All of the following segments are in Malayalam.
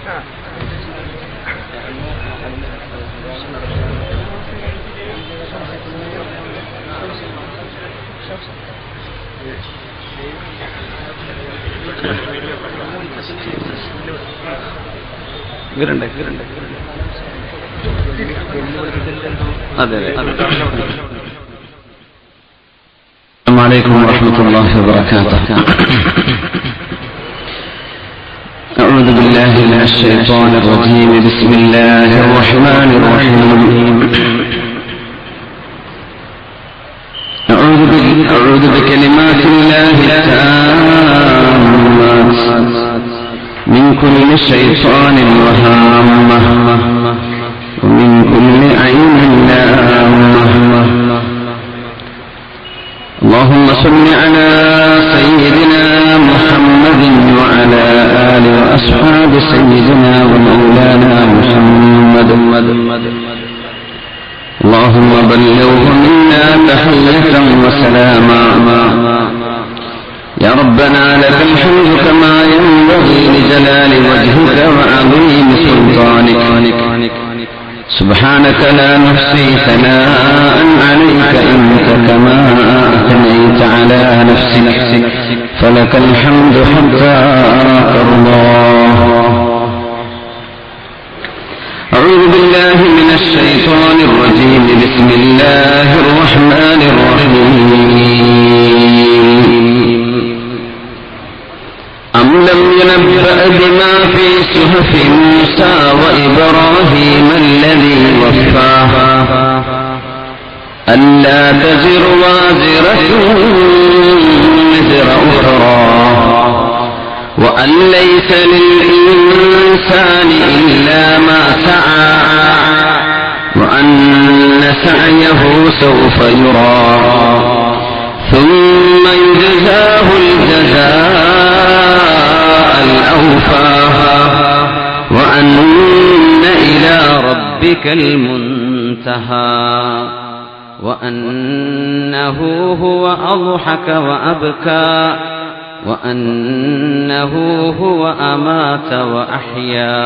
അതെ. അസ്സലാമു അലൈക്കും വറഹ്മത്തുള്ളാഹി വബറകാതുഹു. أعوذ بالله من الشيطان الرجيم. بسم الله الرحمن الرحيم. أعوذ بكلمات الله التامات من كل شيطان وهامة ومن كل عين لامة. اللهم صل على سيدنا محمد وعلى آل وأصحاب سيدنا ومولانا محمد. اللهم بلغه منا تحية وسلاما. يا ربنا لك الحمد كما ينبغي لجلال وجهك وعظيم سلطانك. سبحانك لا نحصي ثناء عليك إنك كما أثنيت على نفسك فلك الحمد حتى ترضى. أعوذ بالله من الشيطان الرجيم. بسم الله الرحمن الرحيم. أم لم ينبأ بما في صحف موسى وإبراهيم الذي وفى ألا تزر وازرة وزر أخرى وأن ليس للإنسان إلا ما سعى وأن سعيه سوف يرى ثم يجزاه الجزاء الأوفى وأن إلى ربك المنتهى وأنه هو أضحك وأبكى وأنه هو أمات وأحيا.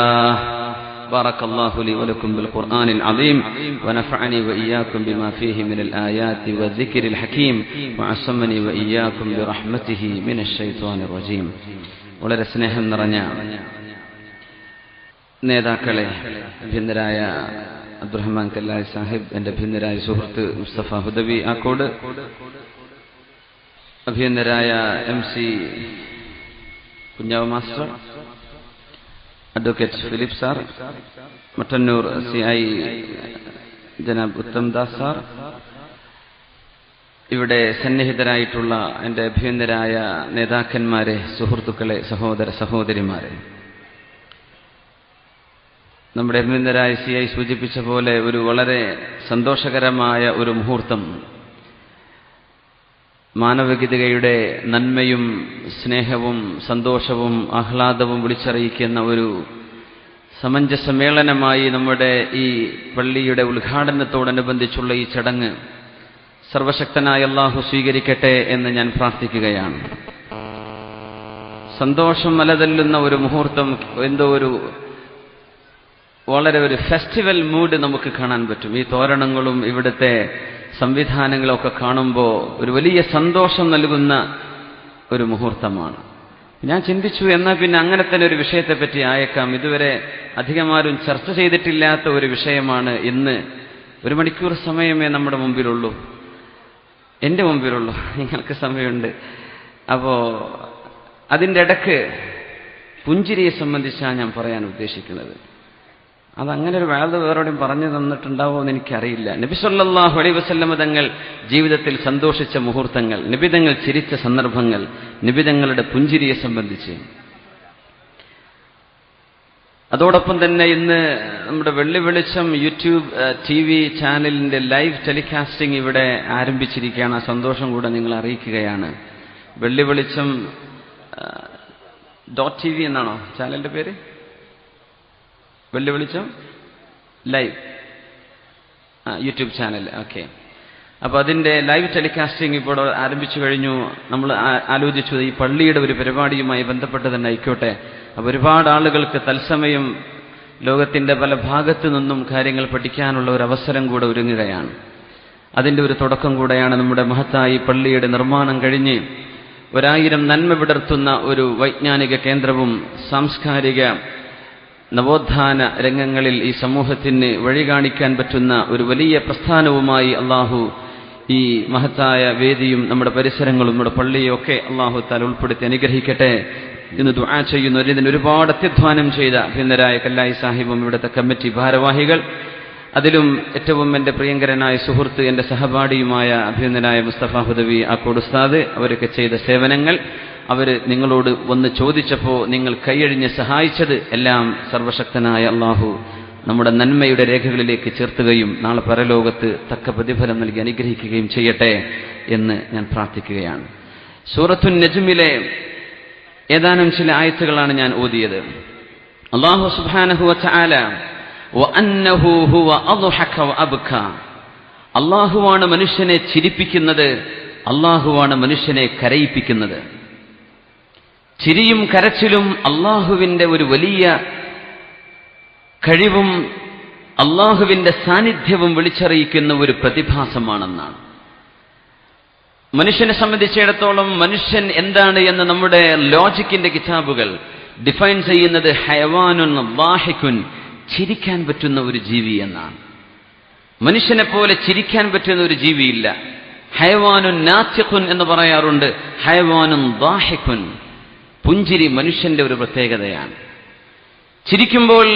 بارك الله لي ولكم بالقرآن العظيم ونفعني وإياكم بما فيه من الآيات والذكر الحكيم وعصمني وإياكم برحمته من الشيطان الرجيم. വളരെ സ്നേഹം നിറഞ്ഞ നേതാക്കളെ, അഭ്യന്തരായ അബ്ദുറഹ്മാൻ കല്ലായി സാഹിബ്, എൻ്റെ അഭ്യന്തരായ സുഹൃത്ത് മുസ്തഫ ഹുദവി ആക്കോട്, അഭ്യന്തരായ MC Kunhavu master, advocate Philip sir, Mattannur CI ജനാബ് ഉത്തം ദാസ് സാർ, ഇവിടെ സന്നിഹിതരായിട്ടുള്ള എൻ്റെ അഭ്യന്തരായ നേതാക്കന്മാരെ, സുഹൃത്തുക്കളെ, സഹോദര സഹോദരിമാരെ, നമ്മുടെ അഭ്യന്തരായ CI സൂചിപ്പിച്ച പോലെ ഒരു വളരെ സന്തോഷകരമായ ഒരു മുഹൂർത്തം, മാനവികതയുടെ നന്മയും സ്നേഹവും സന്തോഷവും ആഹ്ലാദവും വിളിച്ചറിയിക്കുന്ന ഒരു സമഞ്ജസ സമ്മേളനമായി നമ്മുടെ ഈ പള്ളിയുടെ ഉദ്ഘാടനത്തോടനുബന്ധിച്ചുള്ള ഈ ചടങ്ങ് സർവശക്തനായ അല്ലാഹു സ്വീകരിക്കട്ടെ എന്ന് ഞാൻ പ്രാർത്ഥിക്കുകയാണ്. സന്തോഷം അലതല്ലുന്ന ഒരു മുഹൂർത്തം, എന്തോ വളരെ ഒരു ഫെസ്റ്റിവൽ മൂഡ് നമുക്ക് കാണാൻ പറ്റും. ഈ തോരണങ്ങളും ഇവിടുത്തെ സംവിധാനങ്ങളൊക്കെ കാണുമ്പോൾ ഒരു വലിയ സന്തോഷം നൽകുന്ന ഒരു മുഹൂർത്തമാണ്. ഞാൻ ചിന്തിച്ചു, എന്നാൽ പിന്നെ അങ്ങനെ തന്നെ ഒരു വിഷയത്തെപ്പറ്റി ആയേക്കാം. ഇതുവരെ അധികമാരും ചർച്ച ചെയ്തിട്ടില്ലാത്ത ഒരു വിഷയമാണ് ഇന്ന്. 1 മണിക്കൂർ സമയമേ നമ്മുടെ മുമ്പിലുള്ളൂ, എൻ്റെ മുമ്പിലുള്ളൂ. നിങ്ങൾക്ക് സമയമുണ്ട്. അപ്പോൾ അതിൻ്റെ ഇടയ്ക്ക് പുഞ്ചിരിയെ സംബന്ധിച്ചാണ് ഞാൻ പറയാൻ ഉദ്ദേശിക്കുന്നത്. അതങ്ങനെ ഒരു വാദ വേറെയും പറഞ്ഞു തന്നിട്ടുണ്ടാവോ എന്ന് എനിക്കറിയില്ല. നബി സല്ലല്ലാഹു അലൈഹി വസല്ലം തങ്ങൾ ജീവിതത്തിൽ സന്തോഷിച്ച മുഹൂർത്തങ്ങൾ, നബിതങ്ങൾ ചിരിച്ച സന്ദർഭങ്ങൾ, നബിതങ്ങളുടെ പുഞ്ചിരിയെ സംബന്ധിച്ച്. അതോടൊപ്പം തന്നെ ഇന്ന് നമ്മുടെ വെള്ളി വെളിച്ചം യൂട്യൂബ് TV ചാനലിൻ്റെ ലൈവ് ടെലികാസ്റ്റിംഗ് ഇവിടെ ആരംഭിച്ചിരിക്കുകയാണ്. ആ സന്തോഷം കൂടെ നിങ്ങൾ അറിയിക്കുകയാണ്. വെള്ളി വെളിച്ചം .TV എന്നാണോ ചാനലിൻ്റെ പേര്? വെള്ളി വെളിച്ചം ലൈവ് യൂട്യൂബ് ചാനൽ. ഓക്കെ. അപ്പോൾ അതിൻ്റെ ലൈവ് ടെലികാസ്റ്റിംഗ് ഇപ്പോൾ ആരംഭിച്ചു കഴിഞ്ഞു. നമ്മൾ ആലോചിച്ചു ഈ പള്ളിയുടെ ഒരു പരിപാടിയുമായി ബന്ധപ്പെട്ട് തന്നെ ആയിക്കോട്ടെ, ഒരുപാട് ആളുകൾക്ക് തത്സമയം ലോകത്തിന്റെ പല ഭാഗത്തു നിന്നും കാര്യങ്ങൾ പഠിക്കാനുള്ള ഒരു അവസരം കൂടെ ഒരുങ്ങുകയാണ്. അതിൻ്റെ ഒരു തുടക്കം കൂടെയാണ് നമ്മുടെ മഹത്തായി പള്ളിയുടെ നിർമ്മാണം കഴിഞ്ഞ് 1000 നന്മ വിടർത്തുന്ന ഒരു വൈജ്ഞാനിക കേന്ദ്രവും സാംസ്കാരിക നവോത്ഥാന രംഗങ്ങളിൽ ഈ സമൂഹത്തിന് വഴി കാണിക്കാൻ പറ്റുന്ന ഒരു വലിയ പ്രസ്ഥാനവുമായി അള്ളാഹു ഈ മഹത്തായ വേദിയും നമ്മുടെ പരിസരങ്ങളും നമ്മുടെ പള്ളിയും ഒക്കെ അള്ളാഹു താല ഉൾപ്പെടുത്തി അനുഗ്രഹിക്കട്ടെ എന്ന് ദുആ ചെയ്യുന്നു. ഇതിന് ഒരുപാട് അത്യധ്വാനം ചെയ്ത അഭിനന്ദരായ കല്ലായി സാഹിബും ഇവിടുത്തെ കമ്മിറ്റി ഭാരവാഹികൾ, അതിലും ഏറ്റവും എൻ്റെ പ്രിയങ്കരനായ സുഹൃത്ത്, എൻ്റെ സഹപാഠിയുമായ അഭിനന്ദനായ മുസ്തഫ ഹുദവി ആക്കോട് ഉസ്താദ്, അവരൊക്കെ ചെയ്ത സേവനങ്ങൾ, അവർ നിങ്ങളോട് വന്ന് ചോദിച്ചപ്പോൾ നിങ്ങൾ കൈയഴിഞ്ഞ് സഹായിച്ചത് എല്ലാം സർവശക്തനായ അള്ളാഹു നമ്മുടെ നന്മയുടെ രേഖകളിലേക്ക് ചേർത്തുകയും നാളെ പരലോകത്ത് തക്ക പ്രതിഫലം നൽകി അനുഗ്രഹിക്കുകയും ചെയ്യട്ടെ എന്ന് ഞാൻ പ്രാർത്ഥിക്കുകയാണ്. സൂറത്തുൻ നജ്മിലെ ഏതാനും ചില ആയത്തുകളാണ് ഞാൻ ഓതിയത്. അല്ലാഹു സുബ്ഹാനഹു വ തആല വഅന്നഹു ഹുവ അദ്ഹക വഅബ്ക, അല്ലാഹുവാണ് മനുഷ്യനെ ചിരിപ്പിക്കുന്നത്, അല്ലാഹുവാണ് മനുഷ്യനെ കരയിപ്പിക്കുന്നത്. ചിരിയും കരച്ചിലും അല്ലാഹുവിന്റെ ഒരു വലിയ കഴിവും അല്ലാഹുവിന്റെ സാന്നിധ്യവും വിളിച്ചറിയിക്കുന്ന ഒരു പ്രതിഭാസമാണെന്നാണ്. മനുഷ്യനെ സംബന്ധിച്ചിടത്തോളം മനുഷ്യൻ എന്താണ് എന്ന് നമ്മുടെ ലോജിക്കിന്റെ കിതാബുകൾ ഡിഫൈൻ ചെയ്യുന്നത് ഹയവാനുൻ വാഹിക്കുൻ, ചിരിക്കാൻ പറ്റുന്ന ഒരു ജീവി എന്നാണ്. മനുഷ്യനെ പോലെ ചിരിക്കാൻ പറ്റുന്ന ഒരു ജീവിയില്ല. ഹയവാനുൻ നാത്തിഖുൻ എന്ന് പറയാറുണ്ട്, ഹയവാനുൻ വാഹിക്കുൻ, പുഞ്ചിരി മനുഷ്യന്റെ ഒരു പ്രത്യേകതയാണ്. ചിരിക്കുമ്പോൾ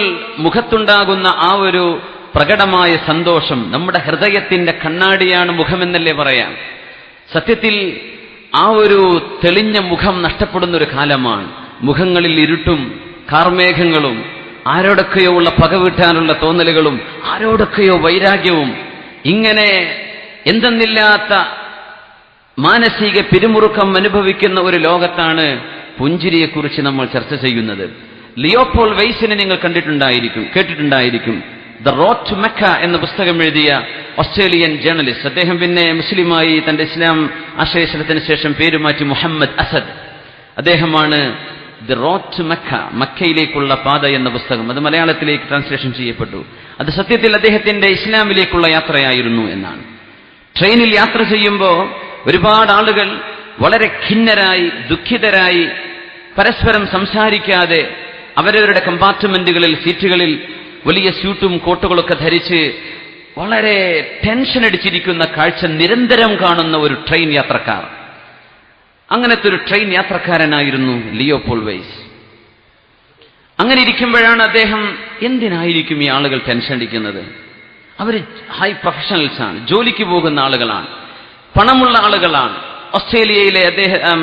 മുഖത്തുണ്ടാകുന്ന ആ ഒരു പ്രകടമായ സന്തോഷം നമ്മുടെ ഹൃദയത്തിന്റെ കണ്ണാടിയാണ് മുഖമെന്നല്ലേ പറയാം. സത്യത്തിൽ ആ ഒരു തെളിഞ്ഞ മുഖം നഷ്ടപ്പെടുന്ന ഒരു കാലമാണ്. മുഖങ്ങളിൽ ഇരുട്ടും കാർമേഘങ്ങളും ആരോടൊക്കെയോ ഉള്ള പകവീട്ടാനുള്ള തോന്നലുകളും ആരോടൊക്കെയോ വൈരാഗ്യവും, ഇങ്ങനെ എന്തെന്നില്ലാത്ത മാനസിക പിരിമുറുക്കം അനുഭവിക്കുന്ന ഒരു ലോകത്താണ് പുഞ്ചിരിയെക്കുറിച്ച് നമ്മൾ ചർച്ച ചെയ്യുന്നത്. ലിയോപോൾ വെയ്സിനെ നിങ്ങൾ കേട്ടിട്ടുണ്ടായിരിക്കും. ദ റോഡ് ടു മെക്ക എന്ന പുസ്തകം എഴുതിയ ഓസ്ട്രേലിയൻ ജേർണലിസ്റ്റ്. അദ്ദേഹം പിന്നെ മുസ്ലിമായി തന്റെ ഇസ്ലാം ആശ്രയത്തിന് ശേഷം പേരുമാറ്റി മുഹമ്മദ് അസദ്. അദ്ദേഹമാണ് ദി റോഡ് ടു മെക്ക, മക്കയിലേക്കുള്ള പാത എന്ന പുസ്തകം, അത് മലയാളത്തിലേക്ക് ട്രാൻസ്ലേഷൻ ചെയ്യപ്പെട്ടു. അത് സത്യത്തിൽ അദ്ദേഹത്തിന്റെ ഇസ്ലാമിലേക്കുള്ള യാത്രയായിരുന്നു എന്നാണ്. ട്രെയിനിൽ യാത്ര ചെയ്യുമ്പോൾ ഒരുപാട് ആളുകൾ വളരെ ഖിന്നരായി ദുഃഖിതരായി പരസ്പരം സംസാരിക്കാതെ അവരവരുടെ കമ്പാർട്ട്മെന്റുകളിൽ സീറ്റുകളിൽ വലിയ സ്യൂട്ടും കോട്ടുകളൊക്കെ ധരിച്ച് വളരെ ടെൻഷൻ അടിച്ചിരിക്കുന്ന കാഴ്ച നിരന്തരം കാണുന്ന ഒരു ട്രെയിൻ യാത്രക്കാർ. അങ്ങനത്തെ ഒരു ട്രെയിൻ യാത്രക്കാരനായിരുന്നു ലിയോപോൾ വെയ്സ്. അങ്ങനെ ഇരിക്കുമ്പോഴാണ് അദ്ദേഹം, എന്തിനായിരിക്കും ഈ ആളുകൾ ടെൻഷൻ അടിക്കുന്നത്? അവർ ഹൈ പ്രൊഫഷണൽസ് ആണ്, ജോലിക്ക് പോകുന്ന ആളുകളാണ്, പണമുള്ള ആളുകളാണ്. ഓസ്ട്രേലിയയിലെ അദ്ദേഹം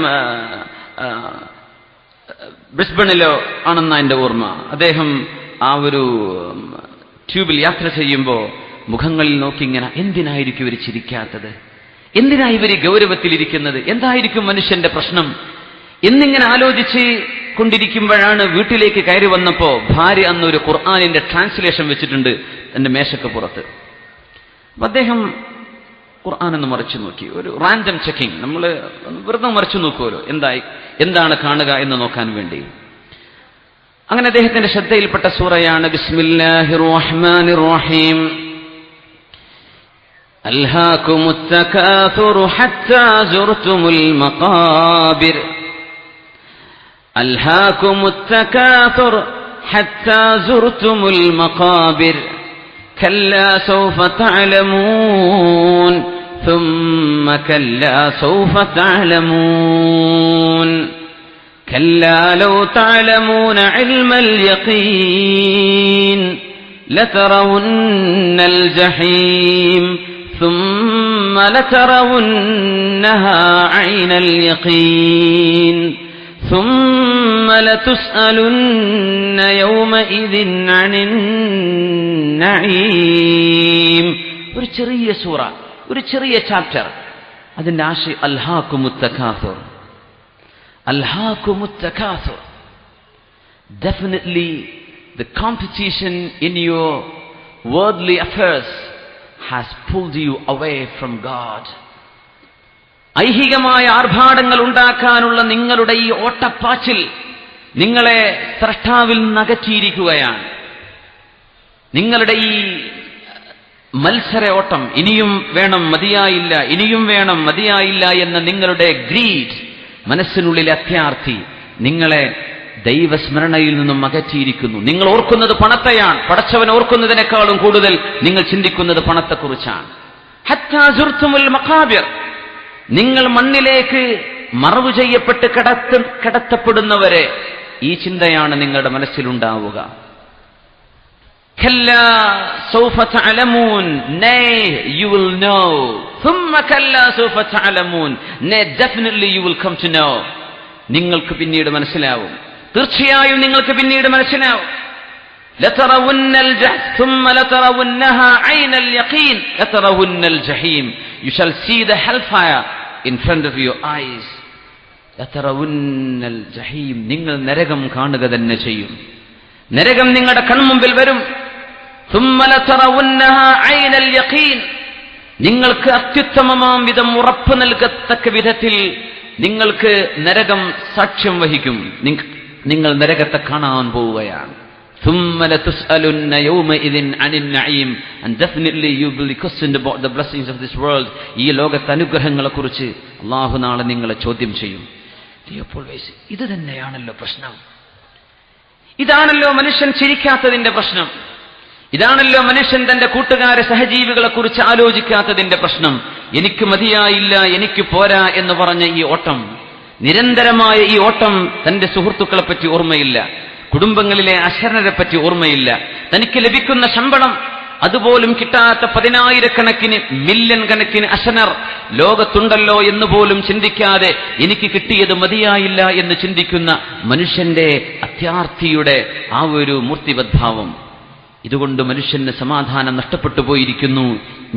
ബ്രിസ്ബണിലോ ആണെന്ന എൻ്റെ ഓർമ്മ. അദ്ദേഹം ആ ഒരു ട്യൂബിൽ യാത്ര ചെയ്യുമ്പോൾ മുഖങ്ങളിൽ നോക്കി ഇങ്ങനെ, എന്തിനായിരിക്കും ഇവർ ചിരിക്കാത്തത്? എന്തിനാ ഇവർ ഗൗരവത്തിലിരിക്കുന്നത്? എന്തായിരിക്കും മനുഷ്യന്റെ പ്രശ്നം എന്നിങ്ങനെ ആലോചിച്ച് കൊണ്ടിരിക്കുമ്പോഴാണ് വീട്ടിലേക്ക് കയറി വന്നപ്പോ ഭാര്യ അന്നൊരു ഖുർആനിന്റെ ട്രാൻസ്ലേഷൻ വെച്ചിട്ടുണ്ട് എന്റെ മേശക്ക് പുറത്ത്. അപ്പൊ അദ്ദേഹം ഖുർആൻ മറിച്ചു നോക്കി. ഒരു റാൻഡം ചെക്കിംഗ്, നമ്മൾ വെറുതെ മറിച്ചു നോക്കുമല്ലോ, എന്താണ് കാണുക എന്ന് നോക്കാൻ വേണ്ടി. അങ്ങനെ അദ്ദേഹത്തിന്റെ ശ്രദ്ധയിൽപ്പെട്ട സൂറയാണ് ബിസ്മില്ലാഹിർ റഹ്മാനിർ റഹീം. അൽഹാകുമുത് തകാസുറു ഹത്താ സുർതുമുൽ മഖാബിർ. അൽഹാകുമുത് തകാസുറു ഹത്താ സുർതുമുൽ മഖാബിർ. كلا سوف تعلمون ثم كلا سوف تعلمون كلا لو تعلمون علم اليقين لترون الجحيم ثم لترونها عين اليقين ثم لتسألن يومئذ عن النعيم. ഒരു ചെറിയ സൂറ, ഒരു ചെറിയ ചാപ്റ്റർ, അതിന്റെ ആശയം അൽഹാകുമുത് തകാസുർ. അൽഹാകുമുത് തകാസുർ. Definitely the competition in your worldly affairs has pulled you away from God. ഐഹികമായ ആർഭാടങ്ങൾ ഉണ്ടാക്കാനുള്ള നിങ്ങളുടെ ഈ ഓട്ടപ്പാച്ചിൽ നിങ്ങളെ സ്രഷ്ടാവിൽ നിന്ന് അകറ്റിയിരിക്കുകയാണ്. നിങ്ങളുടെ ഈ മത്സര ഓട്ടം, ഇനിയും വേണം മതിയായില്ല, ഇനിയും വേണം മതിയായില്ല എന്ന നിങ്ങളുടെ ഗ്രീഡ്, മനസ്സിനുള്ളിലെ അത്യാർത്ഥി നിങ്ങളെ ദൈവസ്മരണയിൽ നിന്നും അകറ്റിയിരിക്കുന്നു. നിങ്ങൾ ഓർക്കുന്നത് പണത്തെയാണ്. പടച്ചവൻ ഓർക്കുന്നതിനേക്കാളും കൂടുതൽ നിങ്ങൾ ചിന്തിക്കുന്നത് പണത്തെക്കുറിച്ചാണ്. ഹത്താ സുർത്തുമുൽ മഖാബിർ, നിങ്ങൾ മണ്ണിലേക്ക് മറവു ചെയ്യപ്പെട്ട് കിടത്തപ്പെടുന്നവരെ ഈ ചിന്തയാണ് നിങ്ങളുടെ മനസ്സിലുണ്ടാവുക. കല്ലാ സൗഫ തഅലമൂൻ, nay you will know, thumma kalla സൗഫ തഅലമൂൻ, nay definitely you will come to know. നിങ്ങൾക്ക് പിന്നീട് മനസ്സിലാവും, തീർച്ചയായും നിങ്ങൾക്ക് പിന്നീട് മനസ്സിലാവും. ലതറവുന്നൽ ജഹ് ثم لترونها عين اليقين لترون الجحيم, you shall see the hellfire in front of your eyes. ലതറവുന്നൽ ജഹീം, നിങ്ങൾ നരകം കാണുക തന്നെ ചെയ്യും. നരകം നിങ്ങളുടെ കൺമുമ്പിൽ വരും. ثم لترونها عين اليقين, നിങ്ങൾക്ക് അത്യുത്തമമാം വിധം ഉറപ്പ് നൽകത്തക്ക വിധത്തിൽ നിങ്ങൾക്ക് നരകം സാക്ഷ്യം വഹിക്കും. നിങ്ങൾ നരകത്തെ കാണാൻ പോവുകയാണ്. ثم لتسألن يومئذ عن النعيم, and definitely you will be questioned about the blessings of this world. ഈ ലോകത്തെ അനുഗ്രഹങ്ങളെക്കുറിച്ച് അല്ലാഹു നാളെ നിങ്ങളെ ചോദ്യം ചെയ്യും. ഇത് തന്നെയാണല്ലോ പ്രശ്നം. ഇതാണല്ലോ മനുഷ്യൻ ചിരിക്കാത്തതിന്റെ പ്രശ്നം. ഇതാണല്ലോ മനുഷ്യൻ തന്റെ കൂട്ടുകാരെ, സഹജീവികളെ കുറിച്ച് ആലോചിക്കാത്തതിന്റെ പ്രശ്നം. എനിക്ക് മതിയായില്ല, എനിക്ക് പോരാ എന്ന് പറഞ്ഞ ഈ ഓട്ടം, നിരന്തരമായ ഈ ഓട്ടം, തന്റെ സുഹൃത്തുക്കളെ പറ്റി ഓർമ്മയില്ല, കുടുംബങ്ങളിലെ അശരണരെ പറ്റി ഓർമ്മയില്ല, തനിക്ക് ലഭിക്കുന്ന ശമ്പളം അതുപോലും കിട്ടാത്ത 10,000 മില്യൺ കണക്കിന് അശനർ ലോകത്തുണ്ടല്ലോ എന്ന് പോലും ചിന്തിക്കാതെ എനിക്ക് കിട്ടിയത് മതിയായില്ല എന്ന് ചിന്തിക്കുന്ന മനുഷ്യന്റെ അത്യാർത്ഥിയുടെ ആ ഒരു മൂർത്തിവദ്ഭാവം. ഇതുകൊണ്ട് മനുഷ്യന് സമാധാനം നഷ്ടപ്പെട്ടു പോയിരിക്കുന്നു.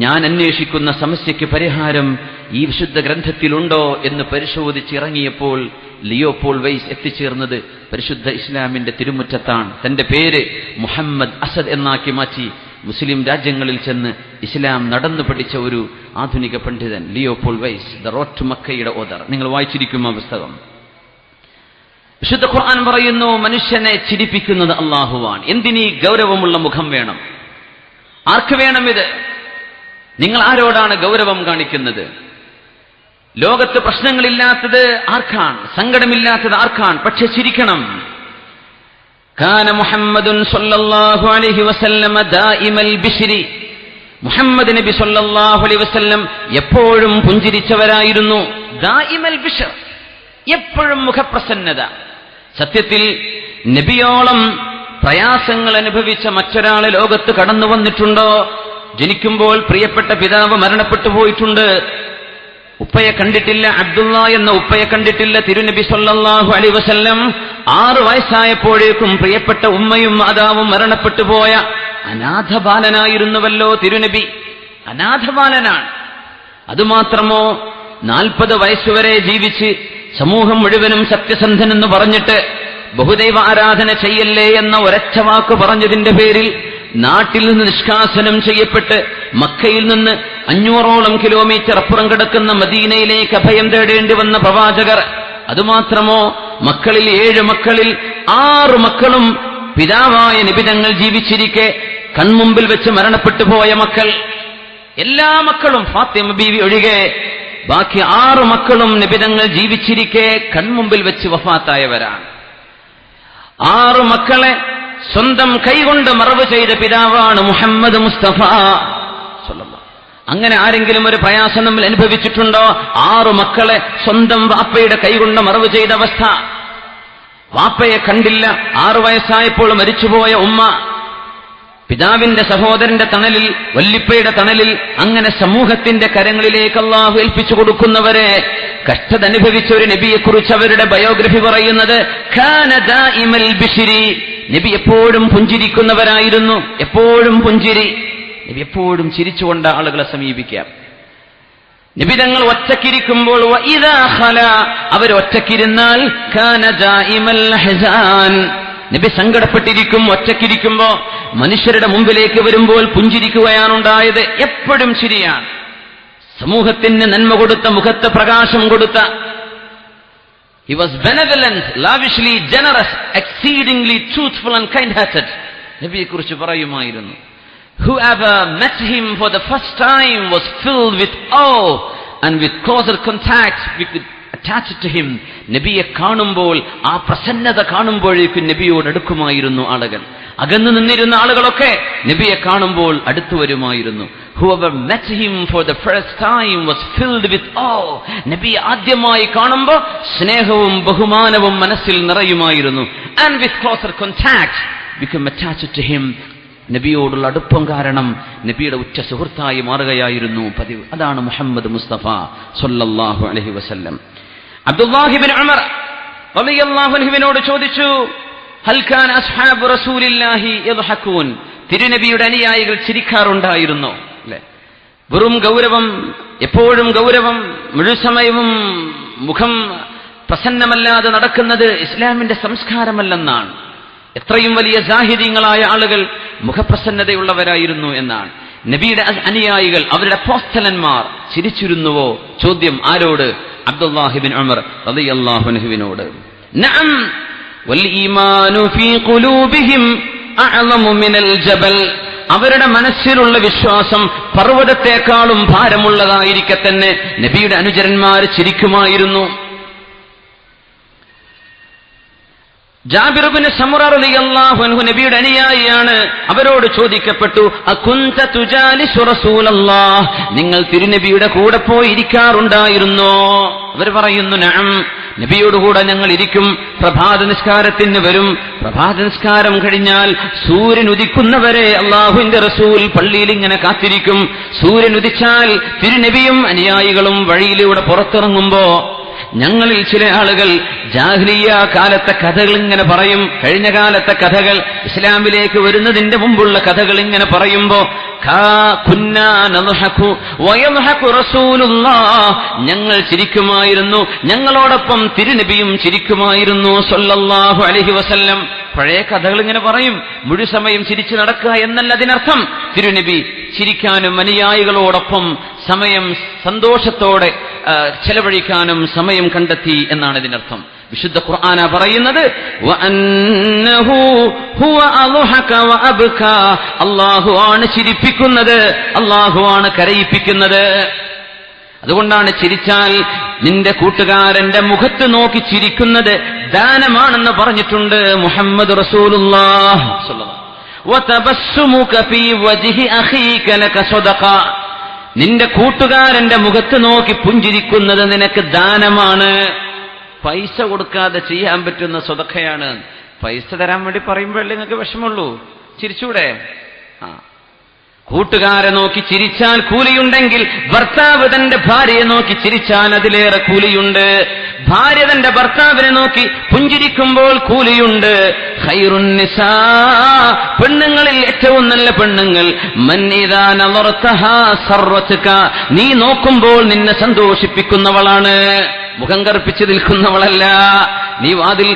ഞാൻ അന്വേഷിക്കുന്ന സമസ്യയ്ക്ക് പരിഹാരം ഈ വിശുദ്ധ ഗ്രന്ഥത്തിലുണ്ടോ എന്ന് പരിശോധിച്ചിറങ്ങിയപ്പോൾ ലിയോ പോൾ വൈസ് എത്തിച്ചേർന്നത് പരിശുദ്ധ ഇസ്ലാമിന്റെ തിരുമുറ്റത്താണ്. തന്റെ പേര് മുഹമ്മദ് അസദ് എന്നാക്കി മാറ്റി മുസ്ലിം രാജ്യങ്ങളിൽ ചെന്ന് ഇസ്ലാം നടന്നു പഠിച്ച ഒരു ആധുനിക പണ്ഡിതൻ Leopold Weiss, the road to മക്കയുടെ ഓദർ. നിങ്ങൾ വായിച്ചിരിക്കും ആ പുസ്തകം. വിശുദ്ധ ഖുർആൻ പറയുന്നു, മനുഷ്യനെ ചിരിപ്പിക്കുന്നത് അല്ലാഹുവാണ്. എന്തിനീ ഗൗരവമുള്ള മുഖം വേണം? ആർക്ക് വേണം ഇത്? നിങ്ങൾ ആരോടാണ് ഗൗരവം കാണിക്കുന്നത്? ലോകത്ത് പ്രശ്നങ്ങളില്ലാത്തത് ആർക്കാണ്? സങ്കടമില്ലാത്തത് ആർക്കാണ്? പക്ഷെ ചിരിക്കണം. കാന മുഹമ്മദുൻ സ്വല്ലല്ലാഹു അലൈഹി വസല്ലമ ദായിമൽ ബിശ്രി, മുഹമ്മദ് നബി സ്വല്ലല്ലാഹു അലൈഹി വസല്ലം എപ്പോഴും പുഞ്ചിരിച്ചവരായിരുന്നു. ദായിമൽ ബിശ്ർ, എപ്പോഴും മുഖപ്രസന്നത. സത്യത്തിൽ നബിയോളം പ്രയാസങ്ങൾ അനുഭവിച്ച മറ്റൊരാൾ ലോകത്ത് കടന്നു വന്നിട്ടുണ്ടോ? ജനിക്കുമ്പോൾ പ്രിയപ്പെട്ട പിതാവ് മരണപ്പെട്ടു പോയിട്ടുണ്ട്, ഉപ്പയെ കണ്ടിട്ടില്ല, അബ്ദുള്ള എന്ന ഉപ്പയെ കണ്ടിട്ടില്ല. തിരുനബി സ്വല്ലല്ലാഹു അലൈഹി വസല്ലം 6 വയസ്സായപ്പോഴേക്കും പ്രിയപ്പെട്ട ഉമ്മയും മാതാവും മരണപ്പെട്ടു പോയ അനാഥബാലനായിരുന്നുവല്ലോ തിരുനബി. അനാഥബാലനാണ്. അതുമാത്രമോ 40 വയസ്സുവരെ ജീവിച്ച് സമൂഹം മുഴുവനും സത്യസന്ധനെന്ന് പറഞ്ഞിട്ട് ബഹുദൈവ ആരാധന ചെയ്യല്ലേ എന്ന ഒരൊറ്റ വാക്ക് പറഞ്ഞതിന്റെ പേരിൽ നാട്ടിൽ നിന്ന് നിഷ്കാസനം ചെയ്യപ്പെട്ട് മക്കയിൽ നിന്ന് 500ഓളം കിലോമീറ്റർ അപ്പുറം കിടക്കുന്ന മദീനയിലേക്ക് അഭയം തേടേണ്ടി വന്ന പ്രവാചകർ. അതുമാത്രമോ മക്കളിൽ 7 മക്കളിൽ 6 മക്കളും പിതാവായ നിബിതങ്ങൾ ജീവിച്ചിരിക്കെ കൺമുമ്പിൽ വെച്ച് മരണപ്പെട്ടു പോയ മക്കൾ. എല്ലാ മക്കളും ഫാത്തിമ ബീവി ഒഴികെ ബാക്കി 6 മക്കളും നിബിതങ്ങൾ ജീവിച്ചിരിക്കെ കൺമുമ്പിൽ വെച്ച് വഫാത്തായവരാണ്. 6 മക്കളെ സ്വന്തം കൈകൊണ്ട് മറവ് ചെയ്ത പിതാവാണ് മുഹമ്മദ് മുസ്തഫ സ്വല്ലല്ലാഹു. അങ്ങനെ ആരെങ്കിലും ഒരു പ്രയാസം നമ്മൾ അനുഭവിച്ചിട്ടുണ്ടോ? 6 മക്കളെ സ്വന്തം വാപ്പയുടെ കൈകൊണ്ട് മറവ് ചെയ്ത അവസ്ഥ. വാപ്പയെ കണ്ടില്ല, 6 വയസ്സായപ്പോൾ മരിച്ചുപോയ ഉമ്മ, പിതാവിന്റെ സഹോദരന്റെ തണലിൽ, വല്ലിപ്പയുടെ തണലിൽ, അങ്ങനെ സമൂഹത്തിന്റെ കരങ്ങളിലേക്ക് അല്ലാഹു ഏൽപ്പിച്ചു കൊടുക്കുന്നവരെ കഷ്ടത അനുഭവിച്ച ഒരു നബിയെക്കുറിച്ച് അവരുടെ ബയോഗ്രഫി പറയുന്നത് കാന ദായിമൽ ബിശ്രി, നബി എപ്പോഴും പുഞ്ചിരിക്കുന്നവരായിരുന്നു. എപ്പോഴും പുഞ്ചിരി. നബി എപ്പോഴും ചിരിച്ചുകൊണ്ട് ആളുകളെ സമീപിക്കാം. നബി തങ്ങൾ ഒറ്റക്കിരിക്കുമ്പോൾ വഇദാ ഖലാ, അവർ ഒറ്റക്കിരുന്നാൽ കാന ദായിമൽ ഹസാൻ, നബി സങ്കടപ്പെട്ടിരിക്കും. ഒറ്റക്കിരിക്കുമ്പോ മനുഷ്യരുടെ മുമ്പിലേക്ക് വരുമ്പോൾ പുഞ്ചിരിക്കുകയാണുണ്ടായത്. എപ്പോഴും ചിരിയാണ്. സമൂഹത്തിന് നന്മ കൊടുത്ത, മുഖത്ത് പ്രകാശം കൊടുത്ത, He was benevolent, lavishly generous, exceedingly truthful and kind-hearted. നബിയെ കുറിച്ച് പറയുമായിരുന്നു, whoever met him for the first time was filled with awe and with closer contact with attached to him. നബിയെ കാണുമ്പോൾ, ആ പ്രസന്നത കാണുമ്പോഴേക്കും നബിയോട് അടുക്കുമായിരുന്നു ആളുകൾ. അകന്നു നിന്നിരുന്ന ആളുകളൊക്കെ നബിയെ കാണുമ്പോൾ അടുത്തു വരുമായിരുന്നു. Whoever met him for the first time was filled with awe. നബിയെ ആദ്യമായി കാണുമ്പോൾ സ്നേഹവും ബഹുമാനവും മനസ്സിൽ നിറയുമായിരുന്നു. And with closer contact become attached to him. നബിയോടുള്ള അടുപ്പം കാരണം നബിയുടെ ഉറ്റ സുഹൃത്തായി മാറുകയായിരുന്നു പതിവ്. അതാണ് മുഹമ്മദ് മുസ്തഫ സല്ലല്ലാഹു അലൈഹി വസല്ലം. അബ്ദുല്ലാഹി ഇബ്നു ഉമർ റളിയല്ലാഹു അൻഹുവിനോട് ചോദിച്ചു, ഹൽ കാന അസ്ഹാബു റസൂലില്ലാഹി യദ്ഹഖൂൻ, തിരുനബിയുടെ അനുയായികൾ ചിരിക്കാറുണ്ടായിരുന്നോ? അല്ലേ, വെറും ഗൗരവം, എപ്പോഴും ഗൗരവം, മുഴുസമയവും മുഖം പ്രസന്നമല്ലാതെ നടക്കുന്നത് ഇസ്ലാമിന്റെ സംസ്കാരമല്ലെന്നാണ്. എത്രയും വലിയ സാഹിദീങ്ങളായ ആളുകൾ മുഖപ്രസന്നതയുള്ളവരായിരുന്നു എന്നാണ്. നബിയുടെ അനുയായികൾ, അവരുടെ അപ്പോസ്തലന്മാർ ചിരിച്ചിരുന്നുവോ? ചോദ്യം ആരോട്? അബ്ദുല്ലാഹി ഇബ്നു ഉമർ റളിയല്ലാഹു അൻഹുവിനോട്. നഅം വൽ ഈമാനു ഫീ ഖുലൂബിഹിം അഅളമു മിനൽ ജബൽ, അവരുടെ മനസ്സിലുള്ള വിശ്വാസം പർവ്വതത്തെക്കാളും ഭാരമുള്ളതായിരിക്കെ തന്നെ നബിയുടെ അനുചരന്മാർ ചിരിക്കുമായിരുന്നു. ജാബിർ ഇബ്നു സമുറ റളിയല്ലാഹു അൻഹു നബിയുടെ അനുയായിയാണ്. അവരോട് ചോദിക്കപ്പെട്ടു, അകുൻത തുജാലിസു റസൂലല്ലാഹ്, നിങ്ങൾ തിരുനബിയുടെ കൂടെ പോയി ഇരിക്കാറുണ്ടായിരുന്നോ? അവർ പറയുന്നു, നഅം, നബിയോട് കൂടെ ഞങ്ങൾ ഇരിക്കും. പ്രഭാത നിസ്കാരത്തിന് വരും. പ്രഭാത നിസ്കാരം കഴിഞ്ഞാൽ സൂര്യൻ ഉദിക്കുന്നവരെ അല്ലാഹുവിന്റെ റസൂൽ പള്ളിയിൽ ഇങ്ങനെ കാത്തിരിക്കും. സൂര്യൻ ഉദിച്ചാൽ തിരുനബിയും അനുയായികളും വഴിയിലൂടെ പുറത്തിറങ്ങുമ്പോ ഞങ്ങളിൽ ചില ആളുകൾ ജാഹിലിയ്യ കാലത്തെ കഥകൾ ഇങ്ങനെ പറയും. കഴിഞ്ഞ കാലത്തെ കഥകൾ, ഇസ്ലാമിലേക്ക് വരുന്നതിന്റെ മുമ്പുള്ള കഥകൾ ഇങ്ങനെ പറയുമ്പോ, ഞങ്ങൾ ചിരിക്കുമായിരുന്നു, ഞങ്ങളോടൊപ്പം തിരുനബിയും ചിരിക്കുമായിരുന്നു സല്ലല്ലാഹു അലൈഹി വസല്ലം. പഴയ കഥകൾ ഇങ്ങനെ പറയും. മുഴുസമയം ചിരിച്ചു നടക്കുക എന്നല്ല അതിനർത്ഥം. തിരുനബി ചിരിക്കാനും അനുയായികളോടൊപ്പം സമയം സന്തോഷത്തോടെ ചെലവഴിക്കാനും സമയം കണ്ടെത്തി എന്നാണ് ഇതിനർത്ഥം. വിശുദ്ധ ഖുർആന പറയുന്നത്, അല്ലാഹു ആണ് ചിരിപ്പിക്കുന്നത്, അല്ലാഹു ആണ് കരയിപ്പിക്കുന്നത്. അതുകൊണ്ടാണ് ചിരിച്ചാൽ നിന്റെ കൂട്ടുകാരന്റെ മുഖത്ത് നോക്കി ചിരിക്കുന്നത് ദാനമാണെന്ന് പറഞ്ഞിട്ടുണ്ട് മുഹമ്മദ് റസൂലുള്ളാഹി സ്വല്ലല്ലാഹു അലൈഹി വസല്ലം. വതബസ്സുമുക ഫീ വജ്ഹി അഖീക ലക സദഖ, നിന്റെ കൂട്ടുകാരന്റെ മുഖത്ത് നോക്കി പുഞ്ചിരിക്കുന്നത് നിനക്ക് ദാനമാണ്. പൈസ കൊടുക്കാതെ ചെയ്യാൻ പറ്റുന്ന സ്വതക്കയാണ്. പൈസ തരാൻ വേണ്ടി പറയുമ്പോഴല്ലേ നിങ്ങൾക്ക് വിഷമമുള്ളൂ. ചിരിച്ചൂടെ? കൂട്ടുകാരെ നോക്കി ചിരിച്ചാൽ കൂലിയുണ്ടെങ്കിൽ ഭർത്താവ് തന്റെ ഭാര്യയെ നോക്കി ചിരിച്ചാൽ അതിലേറെ കൂലിയുണ്ട്. ഭാര്യ തന്റെ ഭർത്താവിനെ നോക്കി പുഞ്ചിരിക്കുമ്പോൾ കൂലിയുണ്ട്. ഖൈറുൻ നിസാ, പെണ്ണുങ്ങളിൽ ഏറ്റവും നല്ല പെണ്ണുങ്ങൾ, മൻ ഇദാ നളർതഹാ സർറതുക, നീ നോക്കുമ്പോൾ നിന്നെ സന്തോഷിപ്പിക്കുന്നവളാണ്, മുഖം കറുപ്പിച്ച് നിൽക്കുന്നവളല്ല. നീ വാതിൽ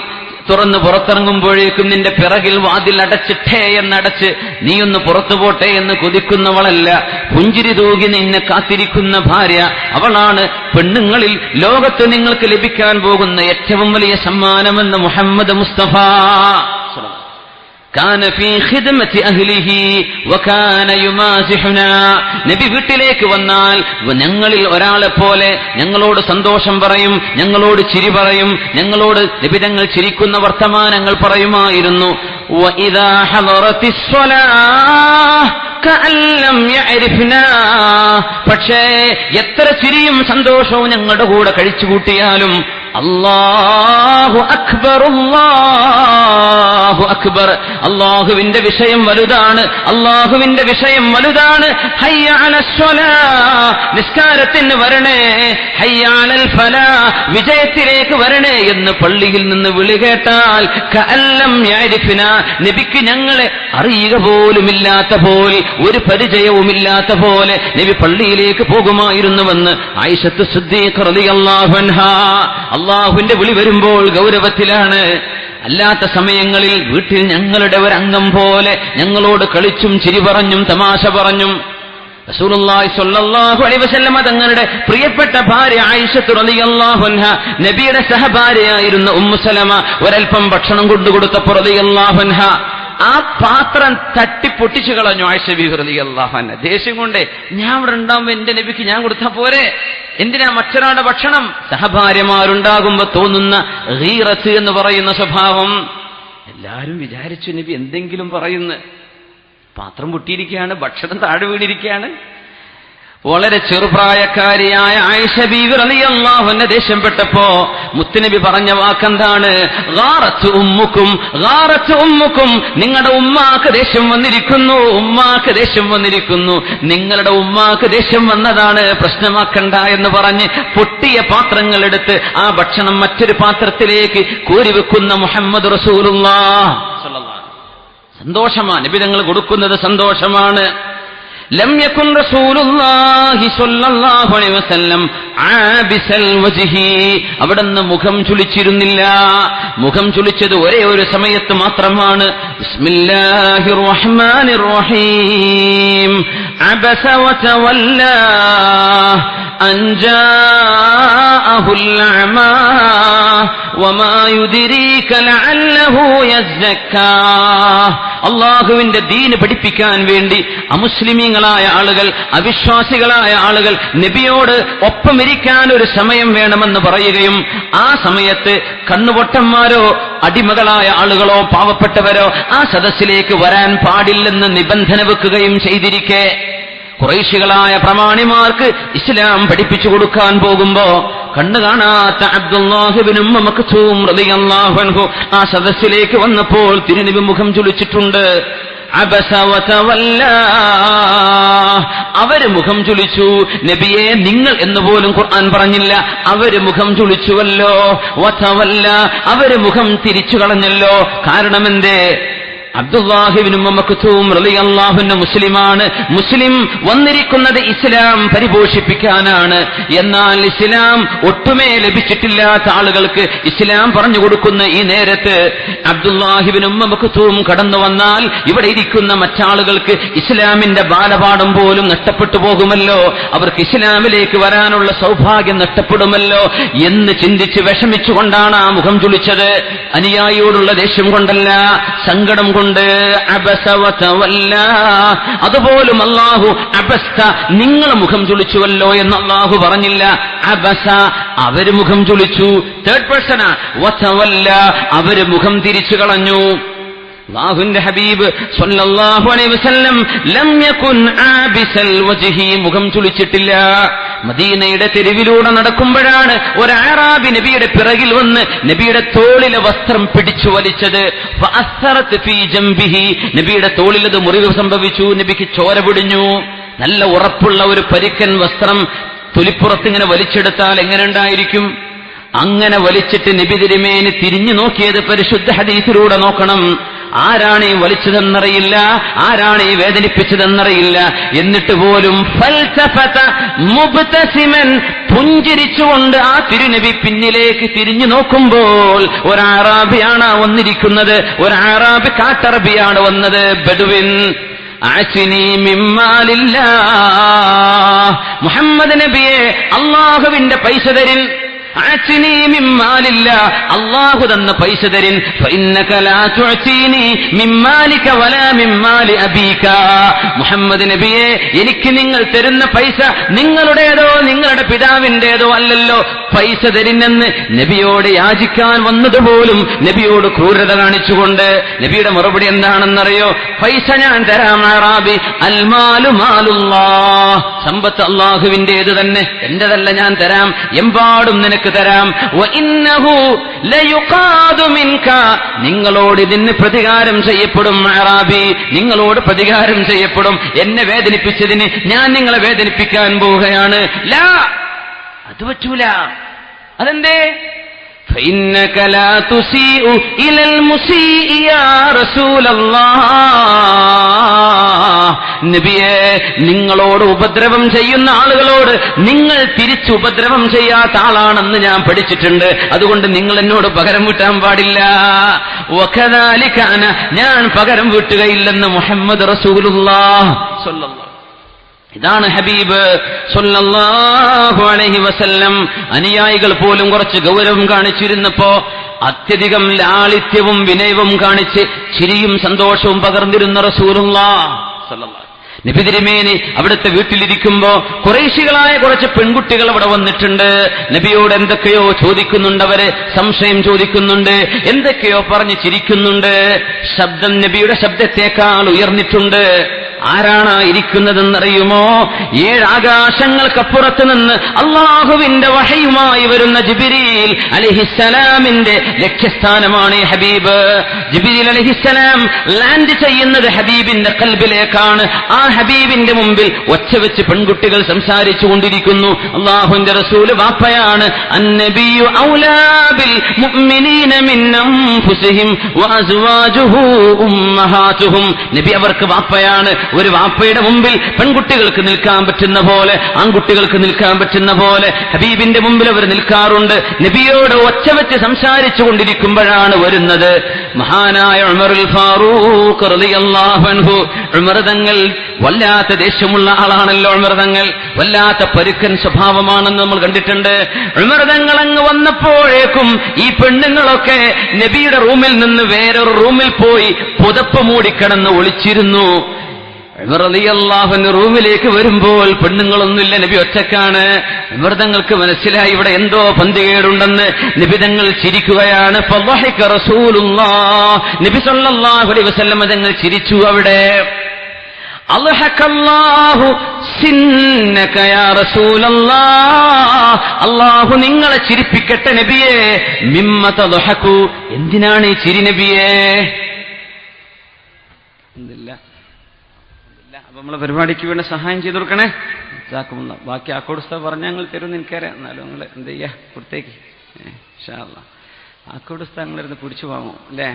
തുറന്ന് പുറത്തിറങ്ങുമ്പോഴേക്കും നിന്റെ പിറകിൽ വാതിൽ അടച്ചിട്ടേ എന്നടച്ച് നീയൊന്ന് പുറത്തു പോട്ടെ എന്ന് കൊതിക്കുന്നവളല്ല. പുഞ്ചിരി തൂകി നിന്നെ കാത്തിരിക്കുന്ന ഭാര്യ, അവളാണ് പെണ്ണുങ്ങളിൽ ലോകത്ത് നിങ്ങൾക്ക് ലഭിക്കാൻ പോകുന്ന ഏറ്റവും വലിയ സമ്മാനമെന്ന് മുഹമ്മദ് മുസ്തഫ. കാന ഫീ ഖിദ്മത്തി അഹ്ലിഹി വകാന യുമാസിഹുനാ, നബി വീട്ടിലേക്ക് വന്നാൽ ഞങ്ങളിൽ ഒരാളെ പോലെ ഞങ്ങളോട് സന്തോഷം പറയും, ഞങ്ങളോട് ചിരി പറയും, ഞങ്ങളോട് നബി തങ്ങൾ ചിരിക്കുന്ന വർത്തമാനങ്ങൾ പറയുമായിരുന്നു. വഇദാ ഹളറത്തിസ് സ്വലാഹ് കഅൻ ലം യഅരിഫ്നാ, പക്ഷേ എത്ര ചിരിയും സന്തോഷവും ഞങ്ങളുടെ കൂടെ കഴിച്ചുകൂട്ടിയാലും അല്ലാഹു അക്ബർ, അല്ലാഹു അക്ബർ, അല്ലാഹുവിന്റെ വിഷയം വലുതാണ്, അല്ലാഹുവിന്റെ വിഷയം വലുതാണ്. ഹയ്യ അലസ് സ്വലാഹ്, നിസ്കാരത്തിന് വരണേ, ഹയ്യ അലൽ ഫലാഹ്, വിജയത്തിലേക്ക് വരണേ എന്ന് പള്ളിയിൽ നിന്ന് വിളി കേട്ടാൽ കഅൻ ലം യഅരിഫ്നാ, നബിക്ക് ഞങ്ങളെ അറിയുക പോലുമില്ലാത്ത പോലെ, ഒരു പരിചയവുമില്ലാത്ത പോലെ നബി പള്ളിയിലേക്ക് പോകുമായിരുന്നുവെന്ന് ആയിഷത്ത് സിദ്ദീഖ റളിയല്ലാഹു അൻഹാ. അള്ളാഹുവിന്റെ വിളി വരുമ്പോൾ ഗൗരവത്തിലാണ്. അല്ലാത്ത സമയങ്ങളിൽ വീട്ടിൽ ഞങ്ങളുടെ ഒരംഗം പോലെ ഞങ്ങളോട് കളിച്ചും ചിരി പറഞ്ഞും തമാശ പറഞ്ഞും റസൂലുള്ളാഹി സ്വല്ലല്ലാഹു അലൈഹി വസല്ലം തങ്ങളുടെ പ്രിയപ്പെട്ട ഭാര്യ ആയിഷ റളിയല്ലാഹു അൻഹ, നബിയുടെ സഹഭാര്യയായിരുന്ന ഉമ്മു സലമ ഒരൽപ്പം ഭക്ഷണം കൊണ്ടുകൊടുത്തപ്പോൾ റളിയല്ലാഹു അൻഹ ആ പാത്രം തട്ടിപ്പൊട്ടിച്ചു കളഞ്ഞു. ആയിഷ ബീവി റളിയല്ലാഹു അൻഹ ദേഷ്യം കൊണ്ട്, ഞാൻ ഇവിടെ ഉണ്ടാവുമ്പോ എന്റെ നബിക്ക് ഞാൻ കൊടുത്താ പോരെ, എന്തിനാ മറ്റൊരാളുടെ ഭക്ഷണം? സഹഭാര്യമാരുണ്ടാകുമ്പോ തോന്നുന്ന ഗീറത്ത് എന്ന് പറയുന്ന സ്വഭാവം. എല്ലാരും വിചാരിച്ചു നബി എന്തെങ്കിലും പറയുന്നു. പാത്രം പൊട്ടിയിരിക്കുകയാണ്, ഭക്ഷണം താഴെ വീണിരിക്കുകയാണ്. വളരെ ചെറുപ്രായക്കാരിയായ ആയിഷ ബീവി റളിയല്ലാഹു അൻഹ ദേഷ്യപ്പെട്ടപ്പോ മുത്തുനബി പറഞ്ഞ വാക്കെന്താണ്? ഗാറത്ത് ഉമ്മുക്കും, ഗാറത്ത് ഉമ്മുക്കും, നിങ്ങളുടെ ഉമ്മാക്ക് ദേഷ്യം വന്നിരിക്കുന്നു, ഉമ്മാക്ക് ദേഷ്യം വന്നിരിക്കുന്നു, നിങ്ങളുടെ ഉമ്മാക്ക് ദേഷ്യം വന്നതാണ്, പ്രശ്നമാക്കണ്ട എന്ന് പറഞ്ഞ് പൊട്ടിയ പാത്രങ്ങൾ എടുത്ത് ആ ഭക്ഷണം മറ്റൊരു പാത്രത്തിലേക്ക് കോരിവെക്കുന്ന മുഹമ്മദ് റസൂലുള്ളാഹ് സ്വല്ലല്ലാഹു അലൈഹി വസല്ലം. സന്തോഷമാണ് നബി തങ്ങൾ കൊടുക്കുന്നത്, സന്തോഷമാണ്. ലം യകുൻ റസൂലുള്ളാഹി സ്വല്ലല്ലാഹു അലൈഹി വസല്ലം ആബിസൽ വജ്ഹി, അവിടുന്ന് മുഖം ചുളിച്ചിരുന്നില്ല. മുഖം ചുളിച്ചത് ഒരേ ഒരു സമയത്ത് മാത്രമാണ്. ബിസ്മില്ലാഹിർ റഹ്മാനിർ റഹീം. അബസ വതവല്ലാ അൻ ജാഅഹുൽ അഅമാ വമാ യുദ്രീക ലഅല്ലഹു യസ്സക്കാ. അല്ലാഹുവിന്റെ ദീൻ പഠിപ്പിക്കാൻ വേണ്ടി അമുസ്ലിമീങ്ങളായ ആളുകൾ, അവിശ്വാസികളായ ആളുകൾ നബിയോട് ഒപ്പമിരിക്കാൻ ഒരു സമയം വേണമെന്ന് പറയുകയും ആ സമയത്ത് കണ്ണുപൊട്ടന്മാരോ അടിമകളായ ആളുകളോ പാവപ്പെട്ടവരോ ആ സദസ്സിലേക്ക് വരാൻ പാടില്ലെന്ന് നിബന്ധന വെക്കുകയും ചെയ്തിരിക്കെ, ഖുറൈശികളായ പ്രമാണിമാർക്ക് ഇസ്ലാം പഠിപ്പിച്ചു കൊടുക്കാൻ പോകുമ്പോ കണ്ണു കാണാത്ത അബ്ദുല്ലാഹ് ഇബ്നു ഉമ്മ മക്തൂം റളിയല്ലാഹു അൻഹു ആ സദസ്സിലേക്ക് വന്നപ്പോൾ തിരുനബി മുഖം ചുളിച്ചിട്ടുണ്ട്. അബസ വതവല്ല, അവര് മുഖം ചുളിച്ചു. നബിയെ നിങ്ങൾ എന്ന് പോലും ഖുർആൻ പറഞ്ഞില്ല, അവര് മുഖം ചുളിച്ചുവല്ലോ. വതവല്ല, അവര് മുഖം തിരിച്ചു കളഞ്ഞല്ലോ. കാരണമെന്തേ? അബ്ദുല്ലാഹ് ഇബ്നു ഉമ്മ മക്തൂം റളിയല്ലാഹു അൻഹു മുസ്ലിമാണ്. മുസ്ലിം വന്നിരിക്കുന്നത് ഇസ്ലാം പരിപോഷിപ്പിക്കാനാണ്. എന്നാൽ ഇസ്ലാം ഒട്ടുമേ ലഭിച്ചിട്ടില്ലാത്ത ആളുകൾക്ക് ഇസ്ലാം പറഞ്ഞു കൊടുക്കുന്ന ഈ നേരത്ത് അബ്ദുല്ലാഹ് ഇബ്നു ഉമ്മ മക്തൂം കടന്നു വന്നാൽ ഇവിടെ ഇരിക്കുന്ന മറ്റാളുകൾക്ക് ഇസ്ലാമിന്റെ ബാലപാഠം പോലും നഷ്ടപ്പെട്ടു പോകുമല്ലോ, അവർക്ക് ഇസ്ലാമിലേക്ക് വരാനുള്ള സൗഭാഗ്യം നഷ്ടപ്പെടുമല്ലോ എന്ന് ചിന്തിച്ച് വിഷമിച്ചുകൊണ്ടാണ് ആ മുഖം ചുളിച്ചത്. അനുയായിയോടുള്ള ദേഷ്യം കൊണ്ടല്ല, സങ്കടം കൊണ്ട്. അബസ വതവല്ല, അതുപോലും അല്ലാഹു അബസ്ത, നിങ്ങൾ മുഖം ചുളിച്ചുവല്ലോ എന്ന് അല്ലാഹു പറഞ്ഞില്ല. അബസ, അവര് മുഖം ചുളിച്ചു. തേർഡ് പേഴ്സണാ. വതവല്ല, അവര് മുഖം തിരിച്ചു കളഞ്ഞു. അല്ലാഹുവിന്റെ ഹബീബ് സ്വല്ലല്ലാഹു അലൈഹി വസല്ലം ലം യകുൻ ആബിസൽ വജ്ഹി, മുഖം ചുളിച്ചിട്ടില്ല. മദീനയുടെ തെരുവിലൂടെ നടക്കുമ്പോഴാണ് ഒരു അഅറാബി നബിയുടെ പിറകിൽ വന്ന് നബിയുടെ തോളിലെ വസ്ത്രം പിടിച്ചു വലിച്ചത്. ഫഅസ്സറത് ഫീ ജംബിഹി, നബിയുടെ തോളിൽ അത് മുറിവ് സംഭവിച്ചു, നബിക്ക് ചോര പൊടിഞ്ഞു. നല്ല ഉറപ്പുള്ള ഒരു പരിക്കൻ വസ്ത്രം തൊലിപ്പുറത്തിങ്ങനെ വലിച്ചെടുത്താൽ എങ്ങനെ ഉണ്ടായിരിക്കും? അങ്ങനെ വലിച്ചിട്ട് നബി തിരുമേനി തിരിഞ്ഞു നോക്കിയത് പരിശുദ്ധ ഹദീസിലൂടെ നോക്കണം. ആരാണ് ഈ വലിച്ചതെന്നറിയില്ല, ആരാണ് ഈ വേദനിപ്പിച്ചതെന്നറിയില്ല. എന്നിട്ട് പോലും ഫൽസഫത മുബ്തസിമൻ, പുഞ്ചിരിച്ചുകൊണ്ട് ആ തിരുനബി പിന്നിലേക്ക് തിരിഞ്ഞു നോക്കുമ്പോൾ ഒരു അറാബിയാണ് വന്നിരിക്കുന്നത്. ഒരു അറാബി കാട്ടറബിയാണ് വന്നത്, ബെഡുവിൻ. ആസിനി മിമ്മാലില്ലാ, മുഹമ്മദ് നബിയെ അല്ലാഹുവിന്റെ പൈസ തരിൻ. ആസിനി മിമ്മാലില്ല, അല്ലാഹു തന്ന പൈസ തരിൻ. ഫഇന്നക ലാ തുഅതീനി മിമ്മാലിക വലാ മിമ്മാലി അബീക, മുഹമ്മദ് നബിയെ എനിക്ക് നിങ്ങൾ തരുന്ന പൈസ നിങ്ങളുടേതോ നിങ്ങളുടെ പിതാവിന്റേതോ അല്ലല്ലോ, പൈസ തരിന്നെന്ന് നബിയോട് യാചിക്കാൻ വന്നതുപോലും നബിയോട് ക്രൂരത കാണിച്ചുകൊണ്ട്. നബിയുടെ മറുപടി എന്താണെന്നറിയോ? പൈസ ഞാൻ തരാം അറാബി, അൽമാലു മാലുല്ലാഹ്, സമ്പത്ത് അല്ലാഹുവിന്റേത് തന്നെ, എന്റേതല്ല, ഞാൻ തരാം, എമ്പാടും നിനക്ക് തരാം. വഇന്നഹു ലയുഖാദു മിൻക, നിങ്ങളോട് ഇതിന് പ്രതികാരം ചെയ്യപ്പെടും അറാബി, നിങ്ങളോട് പ്രതികാരം ചെയ്യപ്പെടും. എന്നെ വേദനിപ്പിച്ചതിന് ഞാൻ നിങ്ങളെ വേദനിപ്പിക്കാൻ പോവുകയാണ്. ലാ, അത് പറ്റൂല. അതെന്തേ? فإنك لا تسيء إلى المسيء يا رسول الله, നബിയെ നിങ്ങളോട് ഉപദ്രവം ചെയ്യുന്ന ആളുകളോട് നിങ്ങൾ തിരിച്ചു ഉപദ്രവം ചെയ്യാത്ത ആളാണെന്ന് ഞാൻ പഠിച്ചിട്ടുണ്ട്. അതുകൊണ്ട് നിങ്ങൾ എന്നോട് പകരം വീട്ടാൻ പാടില്ല. വകദാലിക അന, ഞാൻ പകരം വീട്ടുകയില്ലെന്ന് മുഹമ്മദ് റസൂലുള്ളാഹ് സ്വല്ലല്ലാഹു. ഇതാണ് ഹബീബ് സല്ലല്ലാഹു അലൈഹി വസല്ലം. അനുയായികൾ പോലും കുറച്ച് ഗൗരവം കാണിച്ചിരുന്നപ്പോ അത്യധികം ലാളിത്യവും വിനയവും കാണിച്ച് ചിരിയും സന്തോഷവും പകർന്നിരുന്ന റസൂലുള്ളാഹ് സല്ലല്ലാഹു നബി തിരുമേനി അവിടുത്തെ വീട്ടിലിരിക്കുമ്പോ ഖുറൈശികളായ കുറച്ച് പെൺകുട്ടികൾ അവിടെ വന്നിട്ടുണ്ട്. നബിയോട് എന്തൊക്കെയോ ചോദിക്കുന്നുണ്ട്, അവരെ സംശയം ചോദിക്കുന്നുണ്ട്, എന്തൊക്കെയോ പറഞ്ഞ് ചിരിക്കുന്നുണ്ട്. ശബ്ദം നബിയുടെ ശബ്ദത്തേക്കാൾ ഉയർന്നിട്ടുണ്ട്. ആരാണ് ഇരിക്കുന്നതെന്നറിയുമോ? 7 ആകാശങ്ങൾക്കപ്പുറത്ത് നിന്ന് അള്ളാഹുവിന്റെ വഹയുമായി വരുന്ന ജിബ്രീൽ അലൈഹിസ്സലാമിന്റെ ലക്ഷ്യസ്ഥാനമാണ് ഈ ഹബീബ്. ജിബ്രീൽ അലൈഹിസ്സലാം ലാൻഡ് ചെയ്യുന്നത് ഹബീബിന്റെ ഖൽബിലേക്കാണ്. ആ ഹബീബിന്റെ മുമ്പിൽ ഒച്ച വെച്ച് പെൺകുട്ടികൾ സംസാരിച്ചു കൊണ്ടിരിക്കുന്നു. അള്ളാഹുവിന്റെ റസൂല് വാപ്പയാണ്. അന്നബിയു ഔലാ ബിൽ മുഅ്മിനീന മിൻ അൻഫുസിഹിം വഅസ്വാജുഹു ഉമ്മഹാതുഹും. നബി അവർക്ക് വാപ്പയാണ്. ഒരു വാപ്പയുടെ മുമ്പിൽ പെൺകുട്ടികൾക്ക് നിൽക്കാൻ പറ്റുന്ന പോലെ, ആൺകുട്ടികൾക്ക് നിൽക്കാൻ പറ്റുന്ന പോലെ ഹബീബിന്റെ മുമ്പിൽ അവർ നിൽക്കാറുണ്ട്. നബിയോട് ഒച്ച വെച്ച് സംസാരിച്ചു കൊണ്ടിരിക്കുമ്പോഴാണ് വരുന്നത് മഹാനായ ഉമറുൽ ഫാറൂഖ് റളിയല്ലാഹു അൻഹു. ഉമർ തങ്ങൾ വല്ലാത്ത ദേഷ്യമുള്ള ആളാണല്ലോ. ഉമർ തങ്ങൾ വല്ലാത്ത പരുക്കൻ സ്വഭാവമാണെന്ന് നമ്മൾ കണ്ടിട്ടുണ്ട്. ഉമർ തങ്ങൾ അങ്ങ് വന്നപ്പോഴേക്കും ഈ പെണ്ണുങ്ങളൊക്കെ നബിയുടെ റൂമിൽ നിന്ന് വേറൊരു റൂമിൽ പോയി പുതപ്പ് മൂടിക്കിടന്ന് ഒളിച്ചിരുന്നു. ഉമർ റളിയല്ലാഹു അൻഹു റൂമിലേക്ക് വരുമ്പോൾ പെണ്ണുങ്ങളൊന്നുമില്ല, നബി ഒറ്റക്കാണ്. ഉമർ തങ്ങൾക്ക് മനസ്സിലായി ഇവിടെ എന്തോ പന്തികേടുണ്ടെന്ന്. നബി തങ്ങൾ ചിരിക്കുകയാണ്. ഫളഹിക റസൂലുള്ളാഹ്, നബി സല്ലല്ലാഹു അലൈഹി വസല്ലം തങ്ങൾ ചിരിച്ചു. അവിടെ അൽഹഖല്ലാഹു സിന്നക യാ റസൂലല്ലാഹ്, അല്ലാഹു നിങ്ങളെ ചിരിപ്പിക്കട്ടെ നബിയേ. മിമ്മ തദ്ഹഖു, എന്തിനാണ് ഈ ചിരി നബിയേ? അപ്പൊ നമ്മളെ പരിപാടിക്ക് വേണ്ടി സഹായം ചെയ്തു കൊടുക്കണേ. ബാക്കി ആക്കോടുസ്ത പറഞ്ഞ ഞങ്ങൾ തരുമെന്ന് എനിക്കറിയാം. എന്നാലും നിങ്ങൾ എന്ത് ചെയ്യാ, കൊടുത്തേക്ക് ഇൻഷാ അല്ലാഹ്. ആക്കോടുസ്ത നിങ്ങളിരുന്ന് പിടിച്ചു വാങ്ങും അല്ലേ?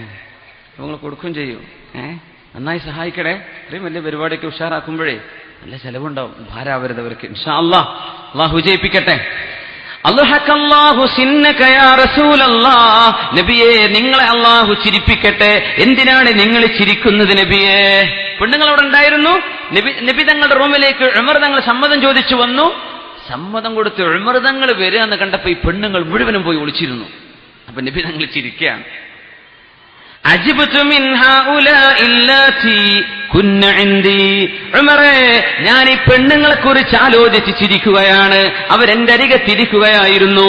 അപ്പൊ നിങ്ങൾ കൊടുക്കുകയും ചെയ്യും. നന്നായി സഹായിക്കണേ. ഇത്രയും വലിയ പരിപാടിക്ക് ഉഷാറാക്കുമ്പോഴേ നല്ല ചെലവുണ്ടാവും. ഭാരാവരുത് അവർക്ക്. ഇൻഷാ അല്ലാഹ് അല്ലാഹു വിജയിപ്പിക്കട്ടെ. അൽഹഖല്ലാഹു സിന്നക യാ റസൂലല്ലാഹ്, നബിയേ നിങ്ങളെ അല്ലാഹു ചിരിപ്പിക്കട്ടെ. എന്തിനാണ് നിങ്ങൾ ചിരിക്കുന്നത് നബിയേ? പെണ്ണുങ്ങൾ അവിടെ ഉണ്ടായിരുന്നു. നബി തങ്ങളുടെ റൂമിലേക്ക് ഉമർ തങ്ങൾ സമ്മതം ചോദിച്ചു വന്നു. സമ്മതം കൊടുത്ത് ഉമർ തങ്ങൾ വരിക എന്ന് കണ്ടപ്പോ ഈ പെണ്ണുങ്ങൾ മുഴുവനും പോയി ഒളിച്ചിരുന്നു. അപ്പൊ നബി തങ്ങൾ ചിരിക്കുകയാണ്. അജിബ്തു മിൻ ഹൗലാഇ അല്ലാതി കുന്ന ഇൻദി, ഉമറേ ഞാൻ ഈ പെണ്ണുങ്ങളെ കുറിച്ച് ആലോചിച്ച് ചിരിക്കുകയാണ്. അവരെന്റെ അരികത്തിരിക്കുകയായിരുന്നു.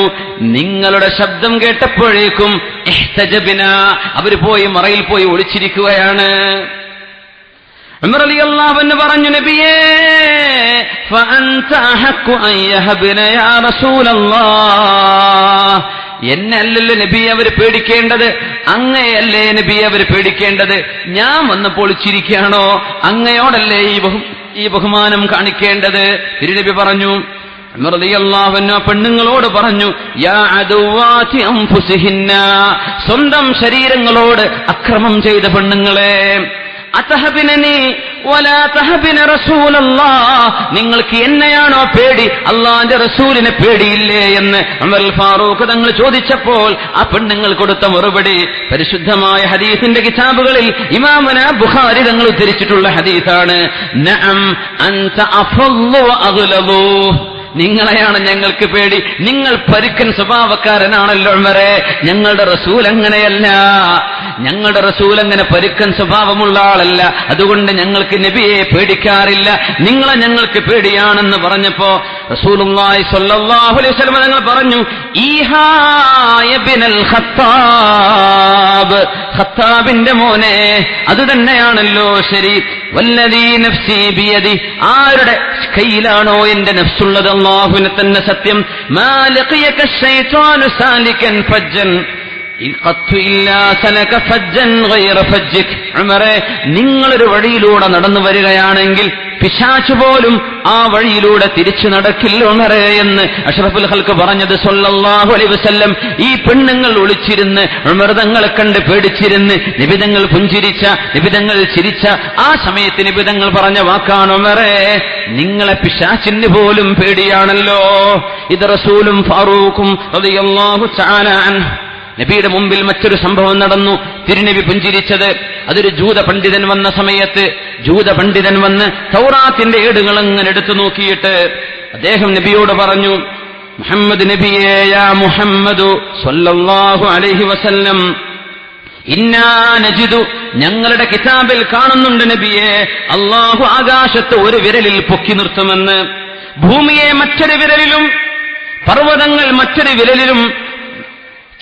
നിങ്ങളുടെ ശബ്ദം കേട്ടപ്പോഴേക്കും ഇഹ്തജബ്ന, അവര് പോയി മറയിൽ പോയി ഒളിച്ചിരിക്കുകയാണ്. ഉമർ റളിയല്ലാഹു അൻഹു പറഞ്ഞു, നബിയേ ഫഅൻത അഹഖു അൻ യഹബ്ന യാ റസൂലല്ലാഹ്, എന്നെ അല്ലല്ലോ നബിയെ അവർ പേടിക്കേണ്ടത്, അങ്ങയല്ലേ നബിയെ അവർ പേടിക്കേണ്ടത്. ഞാൻ വന്നപ്പോൾ ചിരിക്കുകയാണോ? അങ്ങയോടല്ലേ ഈ ബഹുമാനം കാണിക്കേണ്ടത്. തിരുനബി പറഞ്ഞു, ഉമർ റളിയല്ലാഹു അൻഹു പെണ്ണുങ്ങളോട് പറഞ്ഞു, യാ അദുവാതി അൻഫുസിഹിന്ന, സ്വന്തം ശരീരങ്ങളോട് അക്രമം ചെയ്ത പെണ്ണുങ്ങളെ, അതഹബിനനി വലാ തഹബിന റസൂലല്ലാഹ്, നിങ്ങൾക്ക് എന്നെയാണോ പേടി, അല്ലാഹുവിന്റെ റസൂലിനെ പേടിയില്ലേ എന്ന് ഉമർ ഫാറൂഖ് തങ്ങൾ ചോദിച്ചപ്പോൾ ആ പെണ്ണുങ്ങൾ കൊടുത്ത മറുപടി പരിശുദ്ധമായ ഹദീസിന്റെ കിതാബുകളിൽ ഇമാമുന ബുഖാരി തങ്ങൾ ഉദ്ധരിച്ചിട്ടുള്ള ഹദീസാണ്. നഅം അൻത അഫളു വഅഗ്ലബു, നിങ്ങളെയാണ് ഞങ്ങൾക്ക് പേടി. നിങ്ങൾ പരുക്കൻ സ്വഭാവക്കാരനാണല്ലോ ഉമറേ. ഞങ്ങളുടെ റസൂൽ അങ്ങനെയല്ല. ഞങ്ങളുടെ റസൂൽ അങ്ങനെ പരുക്കൻ സ്വഭാവമുള്ള ആളല്ല. അതുകൊണ്ട് ഞങ്ങൾക്ക് നബിയെ പേടിക്കാറില്ല. നിങ്ങളെ ഞങ്ങൾക്ക് പേടിയാണെന്ന് പറഞ്ഞപ്പോ റസൂലുള്ളാഹി സ്വല്ലല്ലാഹു അലൈഹി വസല്ലം തങ്ങൾ പറഞ്ഞു, ഈഹാ ഇബ്നുൽ ഖത്താബ്, ഖത്താബിന്റെ മോനെ, അത് തന്നെയാണല്ലോ ശരി. വല്ലദീ നഫ്സി ബിയദി, ആരുടെ കയ്യിലാണോ എന്റെ നഫ്സുള്ളത്, അല്ലാഹുവിനെ തന്നെ സത്യം. മാ ലഖിയക ശൈത്വാനു സാലികൻ ഫജ്ജൻ നിങ്ങളൊരു വഴിയിലൂടെ നടന്നു വരികയാണെങ്കിൽ പിശാച് പോലും ആ വഴിയിലൂടെ തിരിച്ചു നടക്കില്ല ഉമറേ എന്ന് അഷ്റഫുൽ ഖൽഖ് പറഞ്ഞത് സ്വല്ലല്ലാഹു അലൈഹി വസല്ലം. ഈ പെണ്ണുങ്ങൾ ഒളിച്ചിരുന്ന് ഉമർ തങ്ങളെ കണ്ട് പേടിച്ചിരുന്ന് നിബിതങ്ങൾ പുഞ്ചിരിച്ച, നിബിതങ്ങൾ ചിരിച്ച ആ സമയത്ത് നിബിതങ്ങൾ പറഞ്ഞ വാക്കാണ്, ഉമറേ നിങ്ങളെ പിശാചിന് പോലും പേടിയാണല്ലോ. ഇത് റസൂലും ഫാറൂഖും റളിയല്ലാഹു തആല അൻഹു നബിയുടെ മുമ്പിൽ മറ്റൊരു സംഭവം നടന്നു. തിരുനബി പുഞ്ചിരിച്ചത് അതൊരു ജൂത പണ്ഡിതൻ വന്ന സമയത്ത്. ജൂത പണ്ഡിതൻ വന്ന് തൗറാത്തിന്റെ ഏടുകൾ അങ്ങനെ എടുത്തു നോക്കിയിട്ട് അദ്ദേഹം നബിയോട് പറഞ്ഞു, മുഹമ്മദ് നബിയേ, യാ മുഹമ്മദു സ്വല്ലല്ലാഹു അലൈഹി വസല്ലം, ഇന്നാ നജിദു, ഞങ്ങളുടെ കിതാബിൽ കാണുന്നുണ്ട് നബിയെ, അല്ലാഹു ആകാശത്ത് ഒരു വിരലിൽ പൊക്കി നിർത്തുമെന്ന്, ഭൂമിയെ മറ്റൊരു വിരലിലും, പർവ്വതങ്ങൾ മറ്റൊരു വിരലിലും,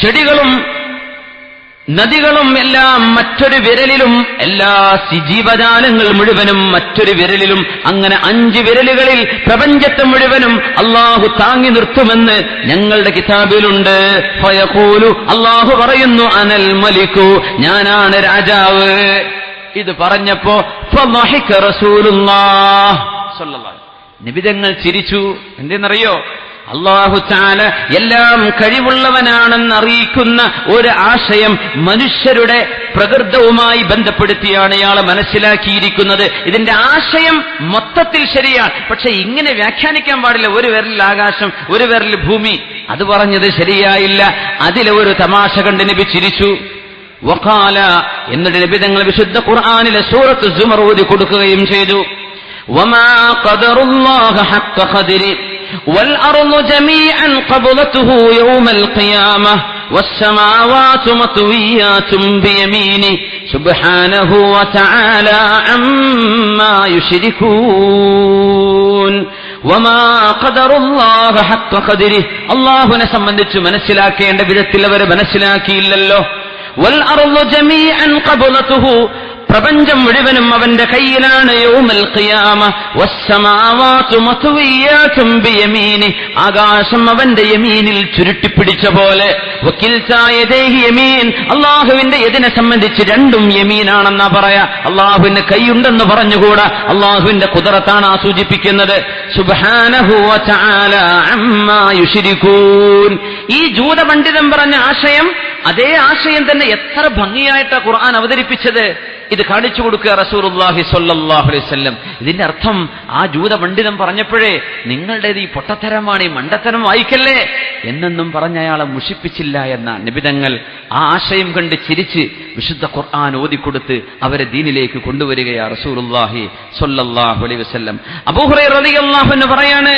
ചെടികളും നദികളും എല്ലാം മറ്റൊരു വിരലിലും, എല്ലാ ജീവജാലങ്ങൾ മുഴുവനും മറ്റൊരു വിരലിലും, അങ്ങനെ 5 വിരലുകളിൽ പ്രപഞ്ചത്തെ മുഴുവനും അള്ളാഹു താങ്ങി നിർത്തുമെന്ന് ഞങ്ങളുടെ കിതാബിലുണ്ട്. ഫയഖൂലു, അള്ളാഹു പറയുന്നു, അനൽ മലികു, ഞാനാണ് രാജാവ്. ഇത് പറഞ്ഞപ്പോ ഫളഹിക റസൂലുള്ളാഹ് സ്വല്ലല്ലാഹു അലൈഹി വസല്ലം, നബിതങ്ങൾ ചിരിച്ചു. എന്തെന്നറിയോ? അല്ലാഹു തആല എല്ലാം കഴിവുള്ളവനാണെന്ന് അറിയിക്കുന്ന ഒരു ആശയം മനുഷ്യരുടെ പ്രകൃതവുമായി ബന്ധപ്പെടുത്തിയാണ് ഇയാൾ മനസ്സിലാക്കിയിരിക്കുന്നത്. ഇതിന്റെ ആശയം മൊത്തത്തിൽ ശരിയാണ്, പക്ഷെ ഇങ്ങനെ വ്യാഖ്യാനിക്കാൻ പാടില്ല. ഒരു വിരലിൽ ആകാശം, ഒരു വിരലിൽ ഭൂമി, അത് പറഞ്ഞത് ശരിയായില്ല. അതിലെ ഒരു തമാശ കണ്ട് നബി ചിരിച്ചു. വഖാല, എന്നിട്ട് നബി തങ്ങൾ വിശുദ്ധ ഖുർആനിലെ സൂറത്ത് സുമർ ഓതി കൊടുക്കുകയും ചെയ്തു. വമാ ഖദറുല്ലാഹ ഹഖ്ക ഖദരി والأرض جميعا قبضته يوم القيامة والسماوات مطويات بيمينه سبحانه وتعالى عما يشركون وما قدر الله حق قدره. അല്ലാഹുവിനെ സംബന്ധിച്ച് മനസ്സിലാക്കേണ്ട വിധത്തിൽ അവർ മനസ്സിലാക്കിയില്ലല്ലോ. والأرض جميعا قبضته, പ്രപഞ്ചം മുഴുവനും അവന്റെ കയ്യിലാണ്. യൗമൽ ഖിയാമ വസ്സമാവാതു മത്വിയാതും ബിയമീനി, ആകാശം അവന്റെ യമീനിൽ ചുരുട്ടിപ്പിടിച്ച പോലെ. വകിൽതാ യദൈഹി യമീൻ, അല്ലാഹുവിന്റെ യദിനെ സംബന്ധിച്ച് രണ്ടും യമീനാണെന്നാ പറയാ. അല്ലാഹുവിന് കൈയുണ്ടെന്ന് പറഞ്ഞുകൂടാ, അല്ലാഹുവിന്റെ ഖുദ്റത്താണ് ആ സൂചിപ്പിക്കുന്നത്. സുബ്ഹാനഹു വതആല അമ്മാ യുശ്രികൂൻ. ഈ ജൂത പണ്ഡിതൻ പറഞ്ഞ ആശയം, അതേ ആശയം തന്നെ എത്ര ഭംഗിയായിട്ടാ ഖുർആൻ അവതരിപ്പിച്ചത്. ഇത് കാണിച്ചു കൊടുക്കുക റസൂലുള്ളാഹി സ്വല്ലല്ലാഹു അലൈഹി വസല്ലം. ഇതിന്റെ അർത്ഥം ആ ജൂത പണ്ഡിതൻ പറഞ്ഞപ്പോഴേ, നിങ്ങളുടേത് ഈ പൊട്ടത്തരമാണ്, ഈ മണ്ടത്തരം വായിക്കല്ലേ എന്നൊന്നും പറഞ്ഞ അയാളെ മുഷിപ്പിച്ചില്ല എന്ന നിബിതങ്ങൾ ആ ആശയം കണ്ട് ചിരിച്ച് വിശുദ്ധ ഖുർആൻ ഓതിക്കൊടുത്ത് അവരെ ദീനിലേക്ക് കൊണ്ടുവരികയാ റസൂലുള്ളാഹി സ്വല്ലല്ലാഹു അലൈഹി വസല്ലം. അബൂ ഹുറൈറ റളിയല്ലാഹു അൻഹു പറയാണ്,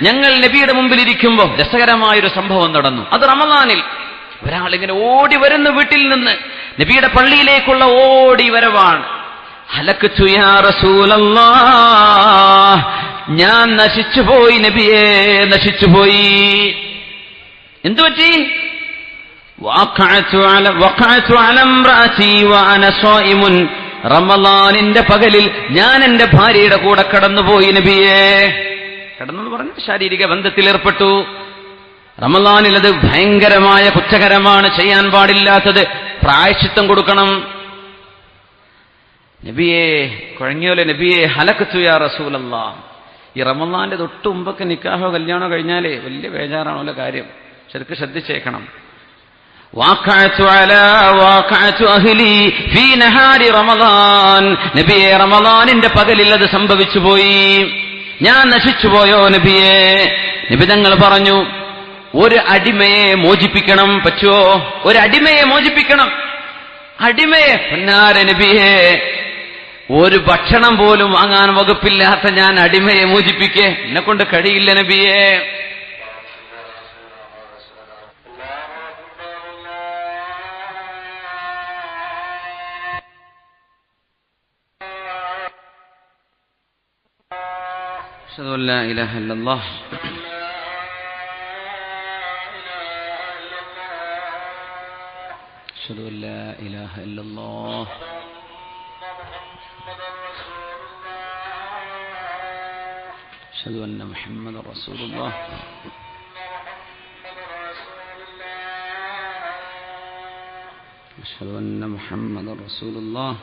ഞങ്ങൾ നബിയുടെ മുമ്പിൽ ഇരിക്കുമ്പോൾ രസകരമായൊരു സംഭവം നടന്നു. അത് റമളാനിൽ ഒരാളിങ്ങനെ ഓടി വരുന്നു വീട്ടിൽ നിന്ന്, നബിയുടെ പള്ളിയിലേക്കുള്ള ഓടി വരവാണ്. ഹലക്തു യാ റസൂലല്ലാഹ്, ഞാൻ നശിച്ചുപോയി നബിയേ, നശിച്ചുപോയി. എന്തുപറ്റി? വഖഅതു അല ഇംറഅതി വഅന സായിമുൻ, റമളാനിന്റെ പകലിൽ ഞാൻ എന്റെ ഭാര്യയുടെ കൂടെ കടന്നുപോയി നബിയേ. കടന്നു പറഞ്ഞു, ശാരീരിക ബന്ധത്തിൽ ഏർപ്പെട്ടു. റമളാനിൽ അത് ഭയങ്കരമായ കുറ്റകരമാണ്, ചെയ്യാൻ പാടില്ലാത്തത്, പ്രായശ്ചിത്തം കൊടുക്കണം. നബിയെ കുഴങ്ങിയോലെ നബിയെ, ഹലക്തു യാ റസൂലല്ലാഹ്. ഈ റമളാന്റെ തൊട്ട് മുമ്പൊക്കെ നിക്കാഹോ കല്യാണോ കഴിഞ്ഞാലേ വലിയ ബേജാറാണല്ലോ കാര്യം, ശരിക്കും ശ്രദ്ധിച്ചേക്കണം. നബിയെ, റമളാനിന്റെ പകലിൽ അത് സംഭവിച്ചു പോയി, ഞാൻ നശിച്ചുപോയോ നബിയെ? നബി തങ്ങൾ പറഞ്ഞു, ഒരു അടിമയെ മോചിപ്പിക്കണം. പറ്റുമോ? ഒരു അടിമയെ മോചിപ്പിക്കണം. അടിമയെ? പൊന്നാര നബിയെ, ഒരു ഭക്ഷണം പോലും വാങ്ങാൻ വകുപ്പില്ലാത്ത ഞാൻ അടിമയെ മോചിപ്പിക്കേ? എന്നെ കൊണ്ട് കഴിയില്ല നബിയെ. അഷ്ഹദു അൻ ലാ ഇലാഹ ഇല്ലല്ലാഹ് أشهد أن لا إله إلا الله أشهد أن محمد رسول الله أشهد أن محمد رسول الله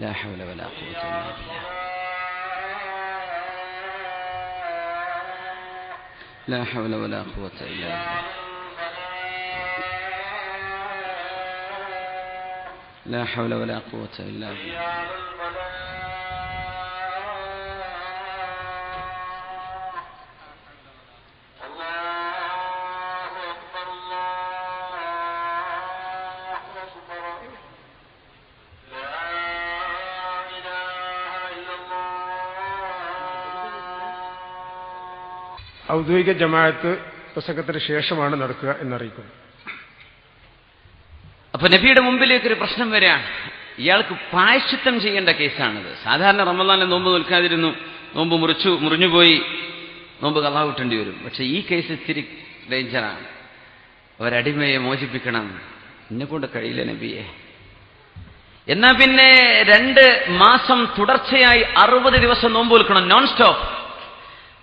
لا حول ولا قوة إلا بالله لا حول ولا قوة إلا بالله لا حول ولا قوة إلا بالله ഔദ്യോഗിക ജമാഅത്ത് പ്രസംഗത്തിന് ശേഷമാണ് നടക്കുക എന്നറിയിക്കുന്നു. അപ്പൊ നബിയുടെ മുമ്പിലേക്ക് ഒരു പ്രശ്നം വരികയാണ്. ഇയാൾക്ക് പ്രായശ്ചിത്തം ചെയ്യേണ്ട കേസാണിത്. സാധാരണ റമദാനിലെ നോമ്പ് നിൽക്കാതിരുന്നു, നോമ്പ് മുറിഞ്ഞുപോയി, നോമ്പ് ഖളാ വീട്ടേണ്ടി വരും. പക്ഷെ ഈ കേസ് ഇത്തിരി ഡേഞ്ചറാണ്. ഒരടിമയെ മോചിപ്പിക്കണം, എന്നെ കൊണ്ട് കഴിയില്ല നബിയെ. എന്നാ പിന്നെ 2 മാസം തുടർച്ചയായി 60 ദിവസം നോമ്പ് നിൽക്കണം, നോൺ സ്റ്റോപ്പ്.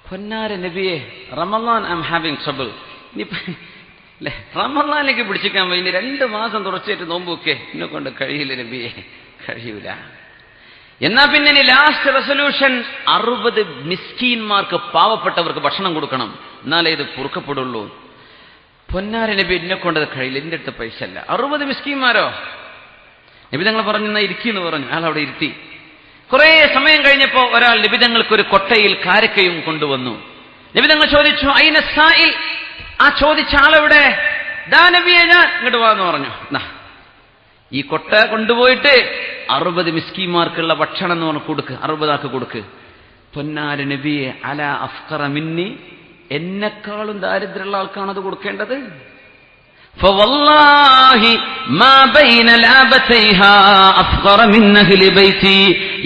പൊന്നാര നബിയെ, Ramadan I M having trouble. ഇനിയിപ്പോ റമദാനിലേക്ക് പിടിച്ചിക്കാൻ പോയി, ഇനി 2 മാസം തുടർച്ചയായിട്ട് നോമ്പ് വെക്കേ, എന്നെ കൊണ്ട് കഴിയില്ല നബിയെ, കഴിയൂല. എന്നാ പിന്നെ ഇനി ലാസ്റ്റ് റെസൊല്യൂഷൻ 60 മിസ്കീന്മാർക്ക്, പാവപ്പെട്ടവർക്ക് ഭക്ഷണം കൊടുക്കണം, എന്നാലേ ഇത് പൊറുക്കപ്പെടുള്ളൂ. പൊന്നാര നബി, എന്നെ കൊണ്ടത് കഴിയില്ല, എന്റെ അടുത്ത് പൈസ അല്ല. 60 മിസ്കീന്മാരോ? നബി തങ്ങൾ പറഞ്ഞു, എന്നാ ഇരിക്കുന്നു പറഞ്ഞു. അയാൾ അവിടെ ഇരുത്തി. കുറെ സമയം കഴിഞ്ഞപ്പോ ഒരാൾ നബി തങ്ങൾക്ക് ഒരു കൊട്ടയിൽ കാരക്കയും കൊണ്ടുവന്നു. നബി തങ്ങൾ ചോദിച്ചു, അയിന സായിൽ, ആ ചോദിച്ച ആളെവിടെ? ദാ നബിയെ, ഞാൻ ഇങ്ങോട്ട് വാന്ന് പറഞ്ഞു. ഈ കൊട്ട കൊണ്ടുപോയിട്ട് 60 മിസ്കീന്മാർക്കുള്ള ഭക്ഷണം എന്ന് പറഞ്ഞു കൊടുക്ക്, 60 ആക്ക് കൊടുക്ക്. പൊന്നാര നബിയെ, അല അഫ്ഖറ മിന്നി, എന്നെക്കാളും ദാരിദ്ര്യമുള്ള ആൾക്കാണത് കൊടുക്കേണ്ടത്.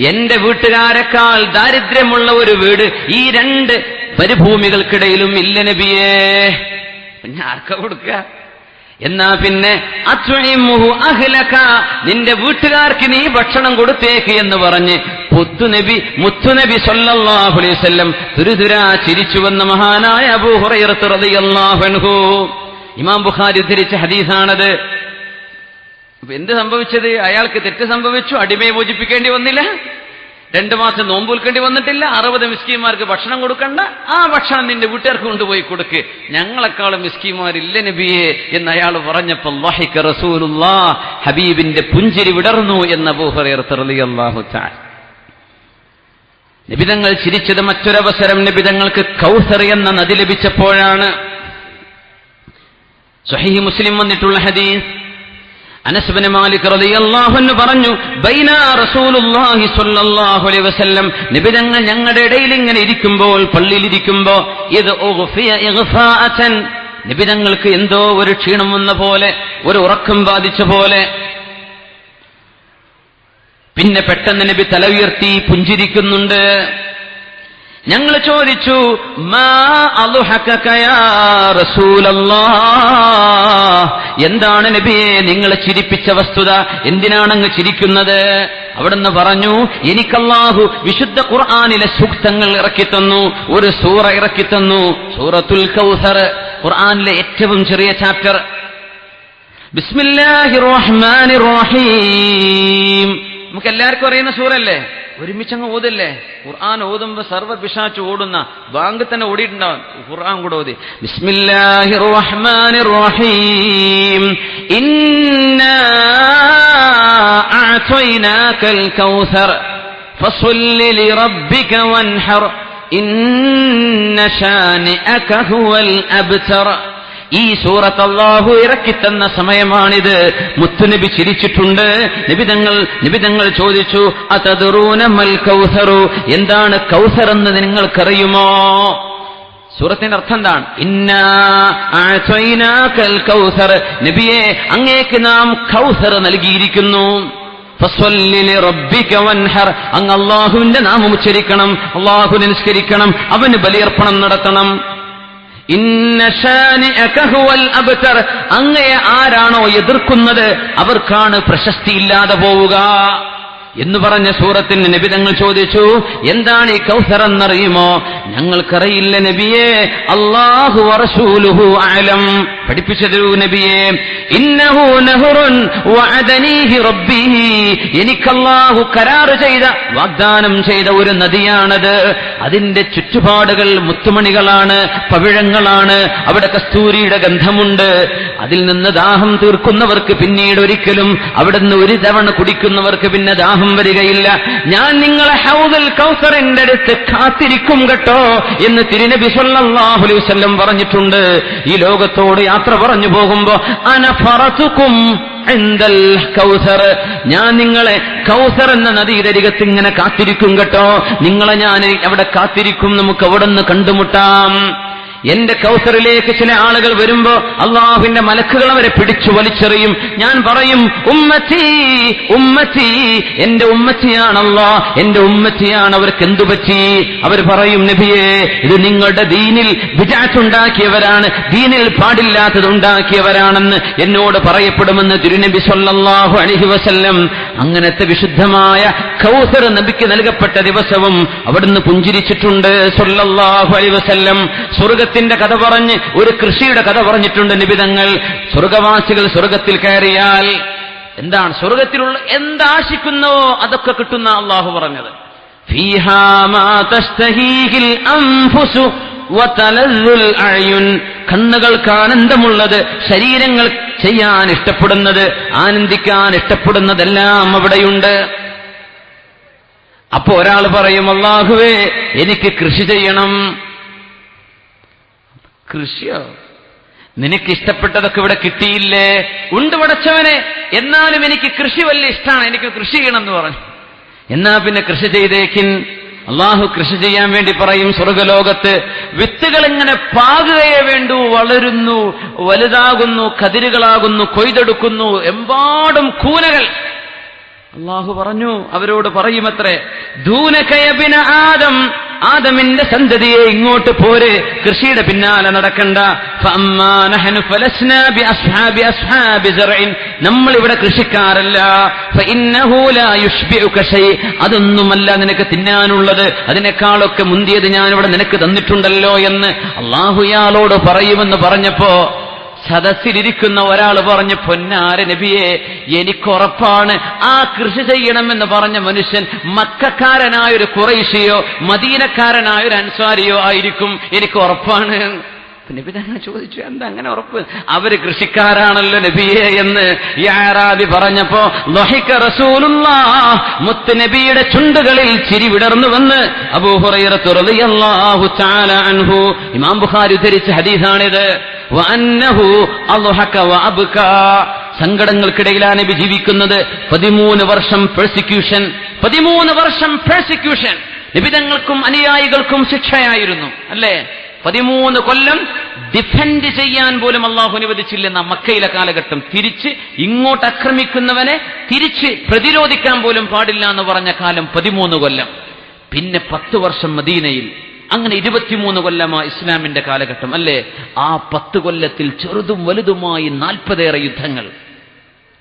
എന്റെ വീട്ടുകാരെക്കാൾ ദാരിദ്ര്യമുള്ള ഒരു വീട് ഈ 2 മരുഭൂമികൾക്കിടയിലും ഇല്ല നബിയേ. പിന്നെ ആർക്കാ കൊടുക്കുക? എന്നാ പിന്നെ നിന്റെ വീട്ടുകാർക്ക് നീ ഭക്ഷണം കൊടുത്തേക്ക് എന്ന് പറഞ്ഞ് മുത്തുനബി സല്ലല്ലാഹു അലൈഹി വസല്ലം തുരുതുരാ ചിരിച്ചുവെന്ന മഹാനായ അബൂ ഹുറൈറ റളിയല്ലാഹു അൻഹു, ഇമാം ബുഖാരി ഉദ്ധരിച്ച ഹദീസാണത്. എന്ത് സംഭവിച്ചത്? അയാൾക്ക് തെറ്റ് സംഭവിച്ചു, അടിമയെ മോചിപ്പിക്കേണ്ടി വന്നില്ല, 2 മാസം നോമ്പ് നിൽക്കേണ്ടി വന്നിട്ടില്ല, 60 മിസ്കീന്മാർക്ക് ഭക്ഷണം കൊടുക്കണ്ട, ആ ഭക്ഷണം നിന്റെ വീട്ടുകാർക്ക് കൊണ്ടുപോയി കൊടുക്ക്, ഞങ്ങളെക്കാളും മിസ്കീന്മാരില്ല നബിയെ എന്ന് അയാൾ പറഞ്ഞപ്പോൾ ളഹിക റസൂലുള്ളാഹ്, ഹബീബിന്റെ പുഞ്ചിരി വിടർന്നു എന്ന് അബൂ ഹുറൈറ റളിയല്ലാഹു തആല. നബിതങ്ങൾ ചിരിച്ചത് മറ്റൊരവസരം നബിതങ്ങൾക്ക് കൗസർ എന്ന നദി ലഭിച്ചപ്പോഴാണ്. സ്വഹീഹ് മുസ്ലിം വന്നിട്ടുള്ള ഹദീസ്, അനസ് ഇബ്നു മാലിക് റളിയല്ലാഹു അൻഹു പറഞ്ഞു, ബൈന റസൂലുള്ളാഹി സ്വല്ലല്ലാഹു അലൈഹി വസല്ലം, നബിതങ്ങൾ ഞങ്ങളുടെ ഇടയിൽ ഇങ്ങനെ ഇരിക്കുമ്പോൾ, പള്ളിയിൽ ഇരിക്കുമ്പോ, ഇത് ഉഗ്ഫിയ ഇഗ്ഫാഅതൻ, നബിതങ്ങൾക്ക് എന്തോ ഒരു ക്ഷീണം വന്ന പോലെ, ഒരു ഉറക്കം ബാധിച്ച പോലെ. പിന്നെ പെട്ടെന്ന് നബി തല ഉയർത്തി പുഞ്ചിരിക്കുന്നുണ്ട്. ഞങ്ങൾ ചോദിച്ചു, മാ അദ്ഹകക യാ റസൂലല്ലാഹ്, എന്താണ് നബിയെ നിങ്ങളെ ചിരിപ്പിച്ച വസ്തുത, എന്തിനാണ് അങ്ങ് ചിരിക്കുന്നത്? അവിടുന്ന് പറഞ്ഞു, എനിക്കല്ലാഹു വിശുദ്ധ ഖുർആനിലെ സൂക്തങ്ങൾ ഇറക്കിത്തന്നു, ഒരു സൂറ ഇറക്കിത്തന്നു, സൂറത്തുൽ കൗസർ, ഖുർആനിലെ ഏറ്റവും ചെറിയ ചാപ്റ്റർ. ബിസ്മില്ലാഹിർ റഹ്മാനിർ റഹീം, നമുക്ക് എല്ലാവർക്കും അറിയുന്ന സൂറല്ലേ, ഒരുമിച്ചങ്ങ് ഓതല്ലേ? ഖുർആൻ ഓതുമ്പോ സർവ്വ പിശാച് ഓടുന്ന ബാങ്ക് തന്നെ ഓടിയിട്ടുണ്ടാവും, ഖുർആൻ കൂടെ ഓതി. ബിസ്മില്ലാഹിർ റഹ്മാനിർ റഹീം, ഇന്നാ അഅതൈനാകൽ കൗസർ ഫസ്വല്ലി ലിറബ്ബിക വൻഹർ ഇന്ന ശാനിഅക ഹുവൽ അബ്തർ. ഈ സൂറത്ത് അല്ലാഹു ഇറക്കിത്തന്ന സമയമാണിത്. മുത്തുനബി ചിരിച്ചിട്ടുണ്ട്. നബിതങ്ങൾ ചോദിച്ചു, അതദ്റൂന മൽ കൗസറു, എന്താണ് കൗസർ എന്ന് നിങ്ങൾക്കറിയുമോ? സൂറത്തിന്റെ അർത്ഥം എന്താണ്? ഇന്നാ അഅതൈനാകൽ കൗസർ, നബിയെ അങ്ങേക്ക് നാം കൗസർ നൽകിയിരിക്കുന്നു. ഫസ്വല്ലി ലിറബ്ബിക വൻഹർ, അങ്ങ് അല്ലാഹുവിന്റെ നാമം ഉച്ചരിക്കണം, അല്ലാഹുവിനെ നിസ്കരിക്കണം, അവന് ബലിയർപ്പണം നടത്തണം. ഇന്ന ശാനിഅക ഹുവൽ അബ്തർ, അങ്ങയെ ആരാണോ എതിർക്കുന്നത് അവർക്കാണ് പ്രശസ്തിയില്ലാതെ പോവുക എന്ന് പറഞ്ഞ സൂറത്തിന് നബിതങ്ങൾ ചോദിച്ചു, എന്താണ് ഈ കൗസർ എന്നറിയുമോ? ഞങ്ങൾക്കറിയില്ല നബിയെ, അല്ലാഹു വറസൂലുഹു അഅലം, പഠിപ്പിച്ചതു നബിയെ. ഇന്നഹു നഹറുൻ വഅദനീഹി റബ്ബി, എനിക്കല്ലാഹു കരാർ ചെയ്ത, വാഗ്ദാനം ചെയ്ത ഒരു നദിയാണത്. അതിന്റെ ചുറ്റുപാടുകൾ മുത്തുമണികളാണ്, പവിഴങ്ങളാണ്, അവിടെ കസ്തൂരിയുടെ ഗന്ധമുണ്ട്. അതിൽ നിന്ന് ദാഹം തീർക്കുന്നവർക്ക് പിന്നീട് ഒരിക്കലും അവിടുന്ന് ഒരു തവണ കുടിക്കുന്നവർക്ക് പിന്നെ ദാഹം വരികയില്ല. ഞാൻ നിങ്ങളെ ഹൗദുൽ കൗസറിന്റെ അടുത്ത് കാത്തിരിക്കും കേട്ടോ എന്ന് തിരുനബി സല്ലല്ലാഹു അലൈഹി വസല്ലം പറഞ്ഞിട്ടുണ്ട്. ഈ ലോകത്തോട് യാത്ര പറഞ്ഞു പോകുമ്പോ, അന ഫറതുകും ഇൻദൽ കൗസർ, ഞാൻ നിങ്ങളെ കൗസർ എന്ന നദിയരികത്ത് ഇങ്ങനെ കാത്തിരിക്കും കേട്ടോ, നിങ്ങളെ ഞാൻ അവിടെ കാത്തിരിക്കും, നമുക്ക് അവിടെ നിന്ന് കണ്ടുമുട്ടാം. എന്റെ കൗസറിലേക്ക് ചില ആളുകൾ വരുമ്പോ അള്ളാഹുവിന്റെ മലക്കുകൾ അവരെ പിടിച്ചു വലിച്ചെറിയും. ഞാൻ പറയും ഉമ്മത്തി ഉമ്മത്തി, എന്റെ ഉമ്മത്തിയാണല്ലോ, എന്റെ ഉമ്മത്തിയാണ്. അവർക്ക് എന്തു പറ്റി? അവർ പറയും നബിയേ, ഇത് നിങ്ങളുടെ ദീനിൽ ബിദ്അത്തുണ്ടാക്കിയവരാണ്, ദീനിൽ പാടില്ലാത്തത് ഉണ്ടാക്കിയവരാണെന്ന് എന്നോട് പറയപ്പെടുമെന്ന് തിരുനബി സ്വല്ലല്ലാഹു അലൈഹി വസല്ലം. അങ്ങനത്തെ വിശുദ്ധമായ കൗസർ നബിക്ക് നൽകപ്പെട്ട ദിവസവും അവിടുന്ന് പുഞ്ചിരിച്ചിട്ടുണ്ട് സ്വല്ലല്ലാഹു അലൈഹി വസല്ലം. സ്വർഗത്തിന്റെ കഥ പറഞ്ഞ് ഒരു കൃഷിയുടെ കഥ പറഞ്ഞിട്ടുണ്ട് നിബിതങ്ങൾ. സ്വർഗവാസികൾ സ്വർഗത്തിൽ കയറിയാൽ എന്താണ് സ്വർഗത്തിലുള്ള എന്താശിക്കുന്നുവോ അതൊക്കെ കിട്ടുന്ന അള്ളാഹു പറഞ്ഞത്. ഫീഹാ മാ തസ്തഹീഹിൽ അൻഫുസു വതലദ്ദുൽ അഅ്യുൻ, കണ്ണുകൾക്ക് ആനന്ദമുള്ളത്, ശരീരങ്ങൾ ചെയ്യാൻ ഇഷ്ടപ്പെടുന്നത്, ആനന്ദിക്കാൻ ഇഷ്ടപ്പെടുന്നതെല്ലാം അവിടെയുണ്ട്. അപ്പോ ഒരാൾ പറയും, അല്ലാഹുവേ എനിക്ക് കൃഷി ചെയ്യണം. കൃഷിയോ? നിനക്ക് ഇഷ്ടപ്പെട്ടതൊക്കെ ഇവിടെ കിട്ടിയില്ലേ? ഉണ്ട് പടച്ചവനെ, എന്നാലും എനിക്ക് കൃഷി വലിയ ഇഷ്ടമാണ്, എനിക്ക് കൃഷി ചെയ്യണം എന്ന് പറഞ്ഞു. എന്നാ പിന്നെ കൃഷി ചെയ്തേക്കിൻ. അള്ളാഹു കൃഷി ചെയ്യാൻ വേണ്ടി പറയും. സ്വർഗലോകത്ത് വിത്തുകൾ ഇങ്ങനെ പാകുകയേ വേണ്ടൂ, വളരുന്നു, വലുതാകുന്നു, കതിരുകളാകുന്നു, കൊയ്തെടുക്കുന്നു, എമ്പാടും കൂനകൾ. അള്ളാഹു പറഞ്ഞു, അവരോട് പറയുമത്രേ, ദൂനകയബിന ആദം, ആദമിന്റെ സന്തതിയെ ഇങ്ങോട്ട് പോരെ, കൃഷിയുടെ പിന്നാലെ നടക്കണ്ട. നമ്മൾ ഇവിടെ കൃഷിക്കാരല്ല. അതൊന്നുമല്ല നിനക്ക് തിന്നാനുള്ളത്, അതിനേക്കാളൊക്കെ മുന്തിയത് ഞാനിവിടെ നിനക്ക് തന്നിട്ടുണ്ടല്ലോ എന്ന് അള്ളാഹു ഇയാളോട് പറയുമെന്ന് പറഞ്ഞപ്പോ സദസ്സിലിരിക്കുന്ന ഒരാൾ പറഞ്ഞു, പൊന്നാര നബിയെ, എനിക്കുറപ്പാണ് ആ കൃഷി ചെയ്യണമെന്ന് പറഞ്ഞ മനുഷ്യൻ മക്കക്കാരനായൊരു ഖുറൈശിയോ മദീനക്കാരനായൊരു അൻസാരിയോ ആയിരിക്കും, എനിക്ക് ഉറപ്പാണ്. നബി തന്നെ ചോദിച്ചു, എന്താ അങ്ങനെ ഉറപ്പ്? അവര് കൃഷിക്കാരാണല്ലോ നബിയെ എന്ന് ഈ അഅറാബി പറഞ്ഞപ്പോ ളഹിക റസൂലുള്ളാഹ്, മുത്ത് നബിയുടെ ചുണ്ടുകളിൽ ചിരി വിടർന്നുവെന്ന് അബൂ ഹുറൈറ റളിയല്ലാഹു തആല അൻഹു, ഇമാം ബുഖാരി ഉദ്ധരിച്ച ഹദീസാണിത്. വഅന്നഹു അദ്ഹക വഅബ്കാ, സങ്കടങ്ങൾക്കിടയിലാണ് നബി ജീവിക്കുന്നത്. 13 വർഷം പെർസിക്യൂഷൻ, 13 വർഷം പെർസിക്യൂഷൻ. നിബിതങ്ങൾക്കും അനുയായികൾക്കും ശിക്ഷയായിരുന്നു, അല്ലേ? 13 കൊല്ലം ഡിഫെൻഡ് ചെയ്യാൻ പോലും അള്ളാഹു അനുവദിച്ചില്ലെന്ന മക്കയിലെ കാലഘട്ടം. തിരിച്ച് ഇങ്ങോട്ട് ആക്രമിക്കുന്നവനെ തിരിച്ച് പ്രതിരോധിക്കാൻ പോലും പാടില്ല എന്ന് പറഞ്ഞ കാലം 13 കൊല്ലം. പിന്നെ 10 വർഷം മദീനയിൽ. അങ്ങനെ 23 കൊല്ലമായി ഇസ്ലാമിന്റെ കാലഘട്ടം, അല്ലേ? ആ 10 കൊല്ലത്തിൽ ചെറുതും വലുതുമായി 40 യുദ്ധങ്ങൾ.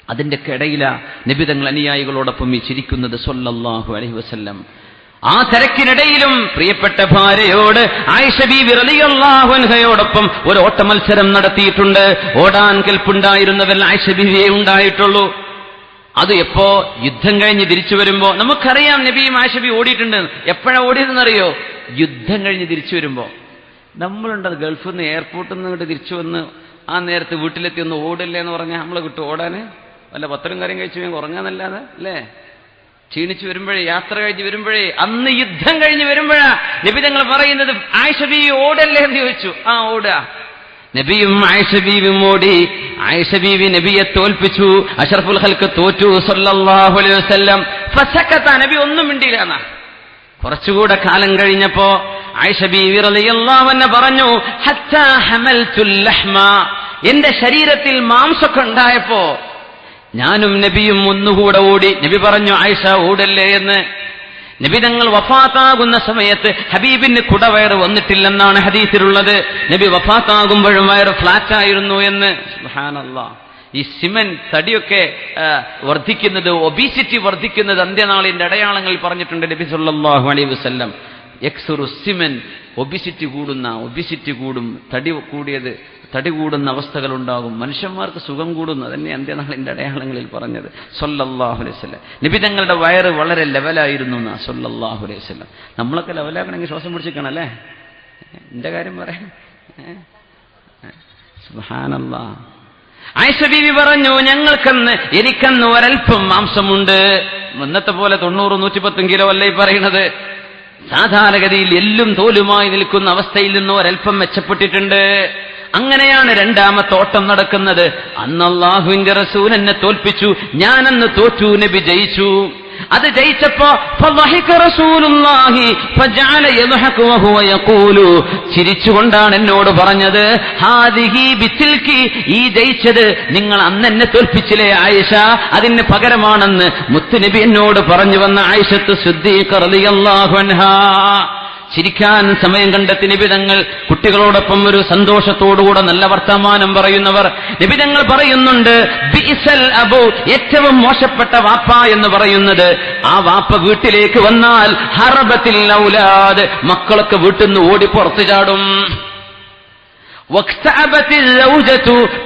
അതിന്റെ ഇടയിലാ നബിതങ്ങൾ അനുയായികളോടൊപ്പം ഈ ചിരിക്കുന്നത് സ്വല്ലല്ലാഹു അലൈഹി വസല്ലം. ആ തിരക്കിനിടയിലും പ്രിയപ്പെട്ട ഭാര്യയോട് ആയിഷ ബീവി റളിയല്ലാഹു അൻഹയോടൊപ്പം ഒരു ഓട്ട മത്സരം നടത്തിയിട്ടുണ്ട്. ഓടാൻ കെൽപ്പുണ്ടായിരുന്നവരിൽ ആയിഷ ബീവിയെ ഉണ്ടായിട്ടുള്ളൂ. അത് എപ്പോ? യുദ്ധം കഴിഞ്ഞ് തിരിച്ചു വരുമ്പോ. നമുക്കറിയാം നബിയും ആയിഷ ബീവി ഓടിയിട്ടുണ്ട്. എപ്പോഴാ ഓടിയതെന്നറിയോ? യുദ്ധം കഴിഞ്ഞ് തിരിച്ചു വരുമ്പോ. നമ്മളുണ്ട് ഗൾഫിൽ നിന്ന് എയർപോർട്ടിൽ നിന്ന് ഇങ്ങോട്ട് തിരിച്ചു വന്ന് ആ നേരത്തെ വീട്ടിലെത്തി ഒന്ന് ഓടില്ലേ എന്ന് പറഞ്ഞാൽ നമ്മളെ കിട്ടും ഓടാന്? വല്ല പത്തരം കാര്യം കഴിച്ചു വേഗം ഉറങ്ങാന്നല്ലാതെ, അല്ലേ? ക്ഷീണിച്ചു വരുമ്പോഴേ, യാത്ര കഴിഞ്ഞ് വരുമ്പോഴേ, അന്ന് യുദ്ധം കഴിഞ്ഞ് വരുമ്പോഴാ നബി തങ്ങൾ പറയുന്നത്, ആയിഷ ബീവി ഓടല്ലേ എന്ന് ചോദിച്ചു. ആ ഓടുക. നബിയും ആയിഷ ബീവിയും ഓടി. ആയിഷ ബീവി നബിയെ തോൽപ്പിച്ചു. അഷ്റഫുൽ ഖൽഖ് തോറ്റു സ്വല്ലല്ലാഹു അലൈഹി വസല്ലം. ഫസക്കത, നബി ഒന്നും മിണ്ടിയില്ല. കുറച്ചുകൂടെ കാലം കഴിഞ്ഞപ്പോ ആയിഷ ബീവി റളിയല്ലാഹു അൻഹ പറഞ്ഞു, ഹത്താ ഹമൽതുൽ ലഹ്മ, എന്റെ ശരീരത്തിൽ മാംസമൊക്കെ ഉണ്ടായപ്പോ ഞാനും നബിയും ഒന്നുകൂടെ ഓടി. നബി പറഞ്ഞു, ആയിഷ ഓടല്ലേ എന്ന്. നബി തങ്ങൾ വഫാത്താകുന്ന സമയത്ത് ഹബീബിന് കുടവയറ് വന്നിട്ടില്ലെന്നാണ് ഹദീസിലുള്ളത്. നബി വഫാത്താകുമ്പോഴും വയറ് ഫ്ലാറ്റായിരുന്നു എന്ന്. സുബ്ഹാനല്ലാഹ്. ഈ സിമന്റ് തടിയൊക്കെ വർദ്ധിക്കുന്നത്, ഒബീസിറ്റി വർദ്ധിക്കുന്നത് അന്ത്യനാളിന്റെ അടയാളങ്ങളിൽ പറഞ്ഞിട്ടുണ്ട് നബി സല്ലല്ലാഹു അലൈഹി വസല്ലം. യക്സുറു സിമന്റ്, ഒബിസിറ്റി കൂടും, തടി കൂടുന്ന അവസ്ഥകൾ ഉണ്ടാകും, മനുഷ്യന്മാർക്ക് സുഖം കൂടുന്നു. അതന്നെ അന്ത്യനാളിന്റെ അടയാളങ്ങളിൽ പറഞ്ഞത് സല്ലല്ലാഹു അലൈഹി വസല്ലം. നബി തങ്ങളുടെ വയറ് വളരെ ലെവലായിരുന്നു എന്നാ സല്ലല്ലാഹു അലൈഹി വസല്ലം. നമ്മളൊക്കെ ലെവലാക്കണമെങ്കിൽ ശ്വാസം പിടിച്ചിരിക്കണം, അല്ലേ? എന്റെ കാര്യം പറയാം. സുബ്ഹാനല്ലാഹ്. ആയിഷ ബീവി പറഞ്ഞു, എനിക്കന്ന് ഒരൽപ്പം മാംസമുണ്ട്. ഇന്നത്തെ പോലെ 90-110 കിലോ അല്ല ഈ പറയുന്നത്. സാധാരണഗതിയിൽ എല്ലും തോലുമായി നിൽക്കുന്ന അവസ്ഥയിൽ നിന്ന് ഒരൽപ്പം മെച്ചപ്പെട്ടിട്ടുണ്ട്. അങ്ങനെയാണ് രണ്ടാമത്തെ ഓട്ടം നടക്കുന്നത്. അന്ന് അല്ലാഹുവിന്റെ റസൂൽ എന്നെ തോൽപ്പിച്ചു, ഞാനന്ന് തോറ്റു, നബി ജയിച്ചു. അത് ജയിച്ചപ്പോ ഫളഹിക റസൂലുള്ളാഹി ഫജഅല യദ്ഹകു വഹുവ യഖൂലു, ചിരിച്ചുകൊണ്ടാണ് എന്നോട് പറഞ്ഞത്, ഹാദിഹി ബിതിൽകി, ഈ ജയിച്ചത് നിങ്ങൾ അന്ന് എന്നെ തോൽപ്പിച്ചില്ലേ ആയിഷ, അതിന് പകരമാണെന്ന് മുത്തുനബി എന്നോട് പറഞ്ഞു വന്ന ആയിഷത്തു സിദ്ദീഖ റളിയല്ലാഹു അൻഹാ. ചിരിക്കാൻ സമയം കണ്ടെത്തി നിബിതങ്ങൾ കുട്ടികളോടൊപ്പം ഒരു സന്തോഷത്തോടുകൂടെ നല്ല വർത്തമാനം പറയുന്നവർ. നിബിതങ്ങൾ പറയുന്നുണ്ട്, ബിഇസൽ അബു, ഏറ്റവും മോശപ്പെട്ട വാപ്പ എന്ന് പറയുന്നത് ആ വാപ്പ വീട്ടിലേക്ക് വന്നാൽ ഹറബത്തിൽ ഔലാദ്, മക്കളൊക്കെ വീട്ടിൽ നിന്ന് ഓടി പുറത്തു ചാടും.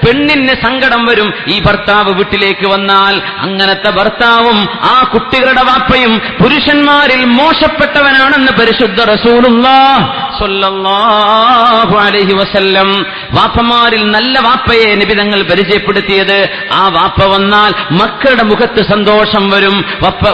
പെണ്ണിന് സങ്കടം വരും ഈ ഭർത്താവ് വീട്ടിലേക്ക് വന്നാൽ. അങ്ങനത്തെ ഭർത്താവും ആ കുട്ടികളുടെ വാപ്പയും പുരുഷന്മാരിൽ മോശപ്പെട്ടവനാണെന്ന് പരിശുദ്ധ റസൂലുള്ളാഹി സ്വല്ലല്ലാഹു അലൈഹി വസല്ലം. വാപ്പമാരിൽ നല്ല വാപ്പയെ നബി തങ്ങൾ പരിചയപ്പെടുത്തിയത്. ആ വാപ്പ വന്നാൽ മക്കളുടെ മുഖത്ത് സന്തോഷം വരും,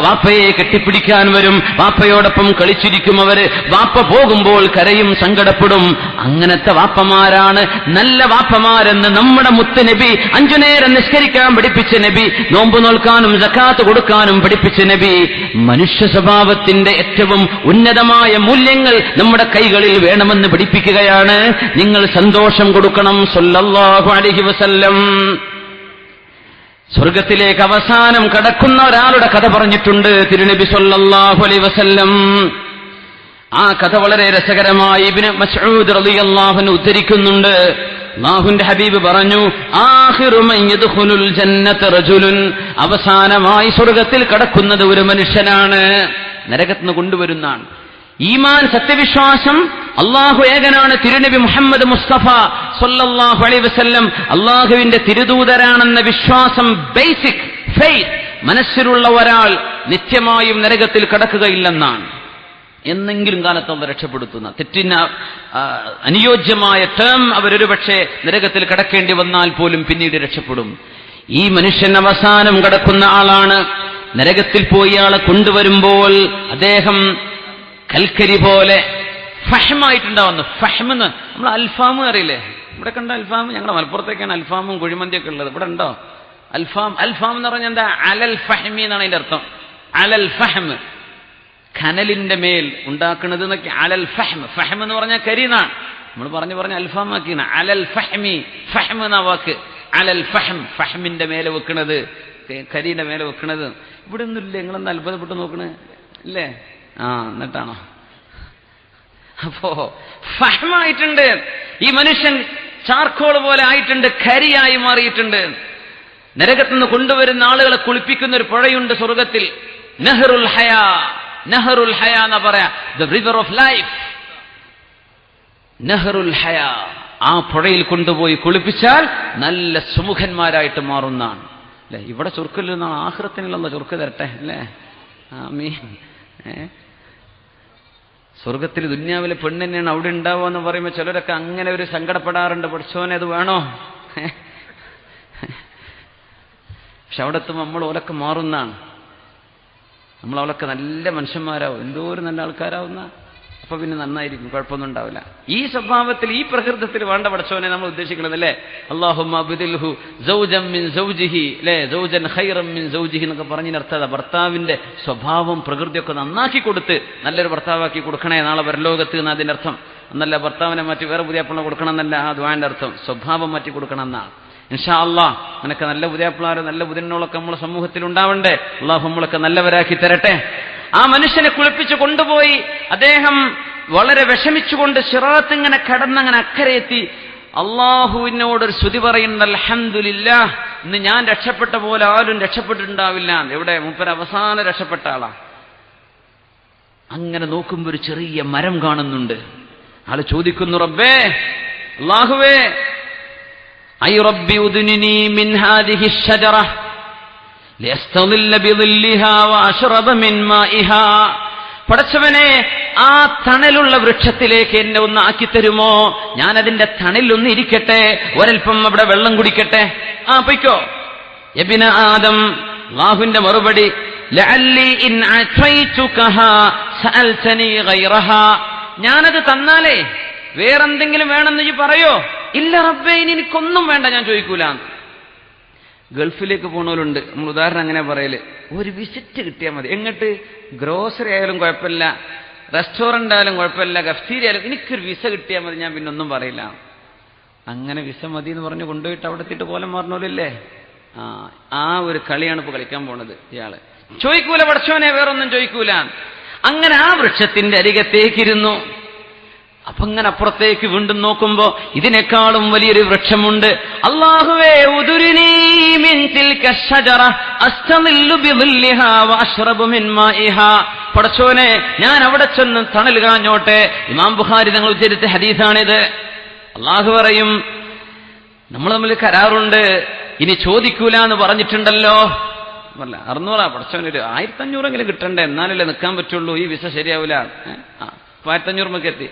വാപ്പയെ കെട്ടിപ്പിടിക്കാൻ വരും, വാപ്പയോടൊപ്പം കളിച്ചിരിക്കും അവര്. വാപ്പ പോകുമ്പോൾ കരയും, സങ്കടപ്പെടും. അങ്ങനത്തെ വാപ്പമാരാണ് നല്ല വാപ്പമാരെന്ന് നമ്മുടെ മുത്ത് നബി. 5 നേരം നിസ്കരിക്കാൻ പഠിപ്പിച്ച നബി, നോമ്പ് നോൽക്കാനും സക്കാത്ത് കൊടുക്കാനും പഠിപ്പിച്ച നബി. മനുഷ്യ സ്വഭാവത്തിന്റെ ഏറ്റവും ഉന്നതമായ മൂല്യങ്ങൾ നമ്മുടെ കൈകളിൽ വേണമെന്ന് പഠിപ്പിക്കുകയാണ്. നിങ്ങൾ സന്തോഷം കൊടുക്കണം സ്വല്ലല്ലാഹു അലൈഹി വസല്ലം. സ്വർഗത്തിലേക്ക് അവസാനം കടക്കുന്ന ഒരാളുടെ കഥ പറഞ്ഞിട്ടുണ്ട് തിരുനബി സ്വല്ലല്ലാഹു അലൈഹി വസല്ലം. ആ കഥ വളരെ രസകരമായി ഇബ്നു മസ്ഊദ് റളിയല്ലാഹു അൻഹു ഉദ്ധരിക്കുന്നുണ്ട്. അല്ലാഹുവിന്റെ ഹബീബ് പറഞ്ഞു, ആഖിറു മൻ യദ്ഖുലുൽ ജന്നത റജുലുൻ, അവസാനമായി സ്വർഗ്ഗത്തിൽ കടക്കുന്നത് ഒരു മനുഷ്യനാണ്, നരകത്തിൽ നിന്ന് കൊണ്ടുവരുന്നതാണ്. ഈമാൻ, സത്യവിശ്വാസം, അല്ലാഹു ഏകനാണ്, തിരുനബി മുഹമ്മദ് മുസ്തഫ സ്വല്ലല്ലാഹു അലൈഹി വസല്ലം അല്ലാഹുവിന്റെ തിരുദൂതരാണെന്ന വിശ്വാസം, ബേസിക് ഫെയ്ത്ത് മനസ്സിലുള്ള ഒരാൾ നിത്യമായും നരകത്തിൽ കടക്കുകയില്ലെന്നാണ്. എന്നെങ്കിലും കാലത്ത് അവർ രക്ഷപ്പെടുത്തുന്ന തെറ്റിന് അനുയോജ്യമായ ടേം അവരൊരു പക്ഷേ നരകത്തിൽ കടക്കേണ്ടി വന്നാൽ പോലും പിന്നീട് രക്ഷപ്പെടും. ഈ മനുഷ്യൻ അവസാനം കടക്കുന്ന ആളാണ്. നരകത്തിൽ പോയി ആളെ കൊണ്ടുവരുമ്പോൾ അദ്ദേഹം കൽക്കരി പോലെ ഫഹ്മായിട്ടുണ്ടാവുന്നു. ഫഹ്മെന്ന് നമ്മൾ അൽഫാം അറിയില്ലേ? ഇവിടെ കണ്ട അൽഫാം, ഞങ്ങളുടെ മലപ്പുറത്തേക്കാണ് അൽഫാമും കുഴിമന്തിയൊക്കെ ഉള്ളത്. ഇവിടെ ഉണ്ടോ അൽഫാം? അൽഫാം എന്ന് പറഞ്ഞാൽ എന്താ? അലൽ ഫഹ്മി എന്നാണ് അതിന്റെ അർത്ഥം. അലൽ ഫഹ്മ്, കനലിന്റെ മേൽ ഉണ്ടാക്കുന്നത് എന്നൊക്കെ. അലൽ ഫഹ്മ്, ഫഹ്മ് എന്ന് പറഞ്ഞാൽ കരിന്നാണ്. നമ്മൾ പറഞ്ഞ് അൽഫാമാക്കിയാണ്. അലൽ ഫഹ്മി, ഫഹ്മ് എന്ന വാക്ക്. അലൽ ഫഹ്ം, ഫഹ്മിന്റെ മേലെ വെക്കണത്, കരിയുടെ മേലെ വെക്കണത്. ഇവിടെ ഒന്നും ഇല്ലേ? നിങ്ങളെന്താ അത്ഭുതപ്പെട്ട് നോക്കണേ ഇല്ലേ? എന്നിട്ടാണോ? അപ്പോ ഫഹ്മായിട്ടുണ്ട് ഈ മനുഷ്യൻ. ചാർക്കോൾ പോലെ ആയിട്ടുണ്ട്, കരിയായി മാറിയിട്ടുണ്ട്. നരകത്തിൽ നിന്ന് കൊണ്ടുവരുന്ന ആളുകളെ കുളിപ്പിക്കുന്ന ഒരു പുഴയുണ്ട് സ്വർഗത്തിൽ, നെഹ്റുൽ ഹയാ. നെഹ്റുൽ ഹയ എന്നാ പറയാ, ദ റിവർ ഓഫ് ലൈഫ്, നെഹ്റുൽ ഹയ. ആ പുഴയിൽ കൊണ്ടുപോയി കുളിപ്പിച്ചാൽ നല്ല സുമുഖന്മാരായിട്ട് മാറുന്നതാണ് അല്ലെ. ഇവിടെ ചുരുക്കിൽ നിന്നാണ്, ആഖിറത്തിനുള്ള ചുർക്ക് തരട്ടെ അല്ലേ? ആമീൻ. സ്വർഗത്തിൽ ദുന്യാവിലെ പെണ്ണ് തന്നെയാണ് അവിടെ ഉണ്ടാവുക എന്ന് പറയുമ്പോൾ ചിലരൊക്കെ അങ്ങനെ ഒരു സങ്കടപ്പെടാറുണ്ട്. പഠിച്ചോനെ അത് വേണോ? പക്ഷെ അവിടെ എത്തുമ്പോൾ നമ്മൾ ഓലൊക്കെ മാറുന്നതാണ്. നമ്മൾ അവളൊക്കെ നല്ല മനുഷ്യന്മാരാവും, എന്തോരം നല്ല ആൾക്കാരാവുന്ന. അപ്പൊ പിന്നെ നന്നായിരിക്കും, കുഴപ്പമൊന്നും ഉണ്ടാവില്ല. ഈ സ്വഭാവത്തിൽ, ഈ പ്രകൃതത്തിൽ വേണ്ട പഠിച്ചവനെ നമ്മൾ ഉദ്ദേശിക്കുന്നത് അല്ലേ? അല്ലാഹുമ്മ അബ്ദിൽഹു സൗജൻ മിൻ സൗജിഹി, അല്ലേ? സൗജൻ ഖൈറൻ മിൻ സൗജിഹി എന്നൊക്കെ പറഞ്ഞതിനർത്ഥം ഭർത്താവിന്റെ സ്വഭാവം, പ്രകൃതിയൊക്കെ നന്നാക്കി കൊടുത്ത് നല്ലൊരു ഭർത്താവാക്കി കൊടുക്കണേ നാളെ പരലോകത്ത് എന്ന് അതിനർത്ഥം. എന്നല്ല ഭർത്താവിനെ മാറ്റി വേറെ പുതിയാപ്പിള കൊടുക്കണം എന്നല്ല ആ ദുആന്റെ അർത്ഥം. സ്വഭാവം മാറ്റി കൊടുക്കണം എന്നാണ്. ഇൻഷാ അല്ലാഹ് നിനക്ക് നല്ല പുതിയാപ്പിളാരോ നല്ല പുതിനോളൊക്കെ നമ്മുടെ സമൂഹത്തിൽ ഉണ്ടാവണ്ടേ. അല്ലാഹു നമ്മളൊക്കെ നല്ലവരാക്കി തരട്ടെ. ആ മനുഷ്യനെ കുളിപ്പിച്ച് കൊണ്ടുപോയി അദ്ദേഹം വളരെ വിഷമിച്ചുകൊണ്ട് സിറാത്ത് ഇങ്ങനെ കടന്നങ്ങനെ അക്കരയെത്തി അള്ളാഹുവിനോടൊരു സ്തുതി പറയുന്നത്, അൽഹംദുലില്ലാഹ്, ഇന്ന് ഞാൻ രക്ഷപ്പെട്ട പോലെ ആരും രക്ഷപ്പെട്ടിട്ടുണ്ടാവില്ല. എവിടെ? മൂപ്പര് അവസാനം രക്ഷപ്പെട്ട ആളാ. അങ്ങനെ നോക്കുമ്പോൾ ഒരു ചെറിയ മരം കാണുന്നുണ്ട്. ആള് ചോദിക്കുന്നു, റബ്ബേ, അല്ലാഹുവേ, ഐ റബ്ബി ഉദ്നിനി മിൻ ഹാദിഹി ഷജറ ലിയസ്തളില്ല ബിളില്ലിഹാ വഅശ്റബ മിൻ മാഇഹാ. പടച്ചവനെ, ആ തണലുള്ള വൃക്ഷത്തിലേക്ക് എന്നെ ഒന്ന് ആക്കിത്തരുമോ? ഞാനതിന്റെ തണലൊന്ന് ഇരിക്കട്ടെ, ഒരൽപ്പം അവിടെ വെള്ളം കുടിക്കട്ടെ. പൊയ്ക്കോ യബ്ന ആദം. അല്ലാഹുവിന്റെ മറുപടി, ലഅല്ലി ഇൻ അതൈതുകഹാ സഅൽതനി ഗൈറഹാ. ഞാനത് തന്നാലേ വേറെന്തെങ്കിലും വേണമെന്ന് നീ പറയോ? ഇല്ല റബ്ബേ, ഇനി എനിക്കൊന്നും വേണ്ട, ഞാൻ ചോദിക്കൂല. ഗൾഫിലേക്ക് പോണവരുണ്ട്, നമ്മൾ ഉദാഹരണം അങ്ങനെ പറയല്. ഒരു വിസിറ്റ് കിട്ടിയാൽ മതി. എങ്ങോട്ട്? ഗ്രോസറി ആയാലും കുഴപ്പമില്ല, റെസ്റ്റോറൻ്റ് ആയാലും കുഴപ്പമില്ല, ഗഫ്തീരി ആയാലും, എനിക്കൊരു വിസ കിട്ടിയാൽ മതി, ഞാൻ പിന്നെ ഒന്നും പറയില്ല. അങ്ങനെ വിസ മതി എന്ന് പറഞ്ഞ് കൊണ്ടുപോയിട്ട് അവിടെ എത്തിയിട്ട് കോലം മാറണോലില്ലേ? ആ ഒരു കളിയാണ് ഇപ്പോൾ കളിക്കാൻ പോണത് ഇയാള്. ചോദിക്കൂല പടച്ചോനെ, വേറൊന്നും ചോദിക്കൂല. അങ്ങനെ ആ വൃക്ഷത്തിന്റെ അരികത്തേക്കിരുന്നു. അപ്പൊ ഇങ്ങനെ അപ്പുറത്തേക്ക് വീണ്ടും നോക്കുമ്പോ ഇതിനേക്കാളും വലിയൊരു വൃക്ഷമുണ്ട്. അല്ലാഹുവേ ഉദുരിനീ മിൻ തിൽക ശജറ അസ്തമില്ലു ബിളിൽഹാ വഅശ്റബു മിൻ മാഇഹാ. പടച്ചോനെ, ഞാൻ അവിടെ ചെന്ന് തണൽ കാഞ്ഞോട്ടെ. ഇമാം ബുഖാരി തങ്ങൾ ഉദ്ധരിച്ച ഹദീസാണിത്. അല്ലാഹു പറയും, നമ്മൾ തമ്മിൽ കരാറുണ്ട്, ഇനി ചോദിക്കൂല എന്ന് പറഞ്ഞിട്ടുണ്ടല്ലോ. അല്ല 600 പടച്ചോനൊരു 1500 കിട്ടണ്ടേ, എന്നാലല്ലേ നിൽക്കാൻ പറ്റുള്ളൂ, ഈ വിസ ശരിയാവില്ല. 1500 എത്തി.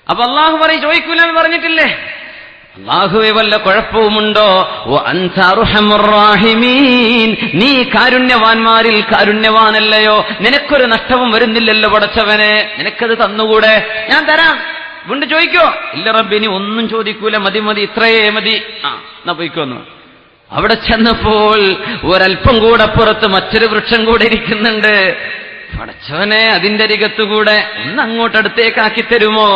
അപ്പൊ അള്ളാഹു പറയും ചോദിക്കൂല എന്ന് പറഞ്ഞിട്ടില്ലേ? അള്ളാഹുവെ വല്ല കുഴപ്പവുമുണ്ടോ? നീ കാരുണ്യവാന്മാരിൽ കാരുണ്യവാനല്ലയോ? നിനക്കൊരു നഷ്ടവും വരുന്നില്ലല്ലോ പടച്ചവനെ, നിനക്കത് തന്നുകൂടെ? ഞാൻ തരാം, വീണ്ടും ചോദിക്കോ? ഇല്ല റബ്ബി, ഇനി ഒന്നും ചോദിക്കൂല, മതി മതി, ഇത്രയേ മതി. എന്നാ പോയിക്കോന്നു. അവിടെ ചെന്നപ്പോൾ ഒരൽപ്പം കൂടെ പുറത്ത് മറ്റൊരു വൃക്ഷം കൂടെ ഇരിക്കുന്നുണ്ട്. പടച്ചവനെ, അതിന്റെ അരികത്തുകൂടെ ഒന്ന് അങ്ങോട്ടടുത്തേക്കാക്കി തരുമോ?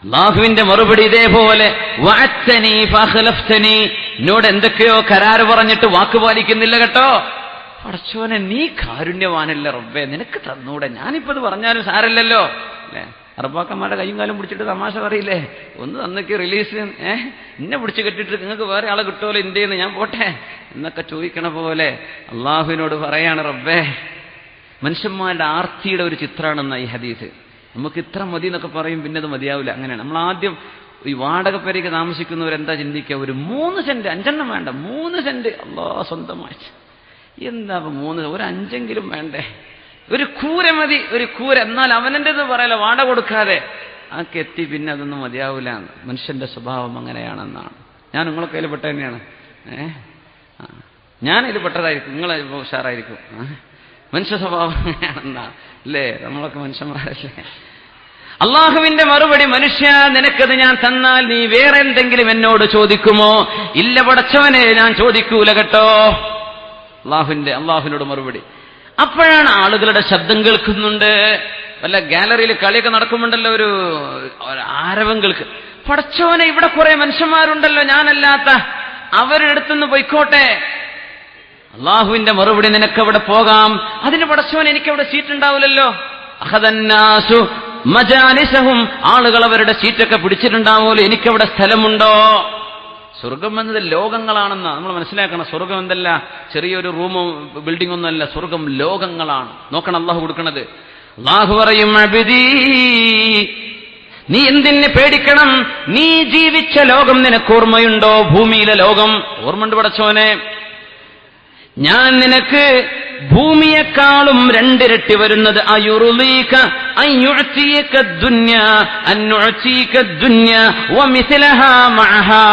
അല്ലാഹുവിന്റെ മറുപടി ഇതേപോലെ, വഅത്തനി ഫഖലഫ്തനി, എന്നോട് എന്തൊക്കെയോ കരാറ് പറഞ്ഞിട്ട് വാക്ക് പാലിക്കുന്നില്ല കേട്ടോ. പടച്ചോനെ, നീ കാരുണ്യവാനല്ല റബ്ബേ, നിനക്ക് തന്നൂടെ? ഞാനിപ്പോ ഇത് പറഞ്ഞാലും സാരല്ലല്ലോ അല്ലേ? അറബാക്കന്മാരുടെ കൈയും കാലം പിടിച്ചിട്ട് തമാശ പറയില്ലേ, ഒന്ന് തന്നൊക്കെ റിലീസ്, എന്നെ പിടിച്ച് കെട്ടിട്ട് നിങ്ങൾക്ക് വേറെ ആളെ കിട്ടുമല്ലോ ഇന്ത്യയിൽ നിന്ന്, ഞാൻ പോട്ടെ എന്നൊക്കെ ചോദിക്കണ പോലെ അള്ളാഹുവിനോട് പറയാണ് റബ്ബേ. മനുഷ്യന്മാരുടെ ആർത്തിയുടെ ഒരു ചിത്രമാണെന്ന ഈ ഹദീസ്. നമുക്ക് ഇത്ര മതി എന്നൊക്കെ പറയും, പിന്നെ അത് മതിയാവില്ല. അങ്ങനെയാണ് നമ്മൾ ആദ്യം ഈ വാടകപ്പേരയ്ക്ക് താമസിക്കുന്നവരെന്താ ചിന്തിക്കുക? ഒരു 3 സെന്റ്, 5 വേണ്ട, 3 സെന്റ് അല്ലാ സ്വന്തമായി. എന്താ 3, ഒരു 5 വേണ്ടേ? ഒരു കൂര മതി, ഒരു കൂര. എന്നാൽ അവനെന്റെത് പറയല, വാടക കൊടുക്കാതെ ആക്കെ എത്തി, പിന്നെ അതൊന്നും മതിയാവില്ല. മനുഷ്യന്റെ സ്വഭാവം അങ്ങനെയാണെന്നാണ്. ഞാൻ നിങ്ങളൊക്കെ അതിൽ പെട്ട തന്നെയാണ്. ഞാൻ ഇതിൽ പെട്ടതായിരിക്കും, നിങ്ങളെ ഉഷാറായിരിക്കും. മനുഷ്യ സ്വഭാവം അങ്ങനെയാണെന്നാ അല്ലേ? നമ്മളൊക്കെ മനുഷ്യന്മാരല്ലേ? അള്ളാഹുവിന്റെ മറുപടി, മനുഷ്യ, നിനക്കത് ഞാൻ തന്നാൽ നീ വേറെ എന്തെങ്കിലും എന്നോട് ചോദിക്കുമോ? ഇല്ല പടച്ചവനെ, ഞാൻ ചോദിക്കൂല കേട്ടോ. അള്ളാഹുവിനോട് മറുപടി. അപ്പോഴാണ് ആളുകളുടെ ശബ്ദം കേൾക്കുന്നുണ്ട്. വല്ല ഗാലറിയിൽ കളിയൊക്കെ നടക്കുമ്പോണ്ടല്ലോ ഒരു ആരവം കേൾക്കും. പടച്ചവനെ, ഇവിടെ കുറെ മനുഷ്യന്മാരുണ്ടല്ലോ ഞാനല്ലാത്ത, അവരുടെ അടുത്തുനിന്ന് പോയിക്കോട്ടെ. അള്ളാഹുവിന്റെ മറുപടി, നിനക്കവിടെ പോകാം. അതിന് പടച്ചവൻ, എനിക്കവിടെ സീറ്റ് ഉണ്ടാവില്ലല്ലോ. അഹദന്നാസു മജാലിസഹും, ആളുകൾ അവരുടെ സീറ്റൊക്കെ പിടിച്ചിട്ടുണ്ടാവുമല്ലോ, എനിക്കവിടെ സ്ഥലമുണ്ടോ? സ്വർഗം എന്നത് ലോകങ്ങളാണെന്നാ നമ്മൾ മനസ്സിലാക്കണം. സ്വർഗം എന്തല്ല ചെറിയൊരു റൂമോ ബിൽഡിംഗ് ഒന്നുമല്ല, സ്വർഗം ലോകങ്ങളാണ്. നോക്കണം അള്ളാഹു കൊടുക്കണത്. അള്ളാഹു പറയും, അബ്ദീ, നീ എന്തിന് പേടിക്കണം? നീ ജീവിച്ച ലോകം നിനക്ക് ഓർമ്മയുണ്ടോ? ഭൂമിയിലെ ലോകം ഓർമ്മയുണ്ട് പടച്ചോനെ. ഞാൻ നിനക്ക് ഭൂമിയെക്കാളും 2 ഇരട്ടി വരുന്നത്, അയുറുലീക അൻയുഅതിക ദുനിയ അൻഉഅതിക ദുനിയ വമിസ്ലഹാ മഅഹാ,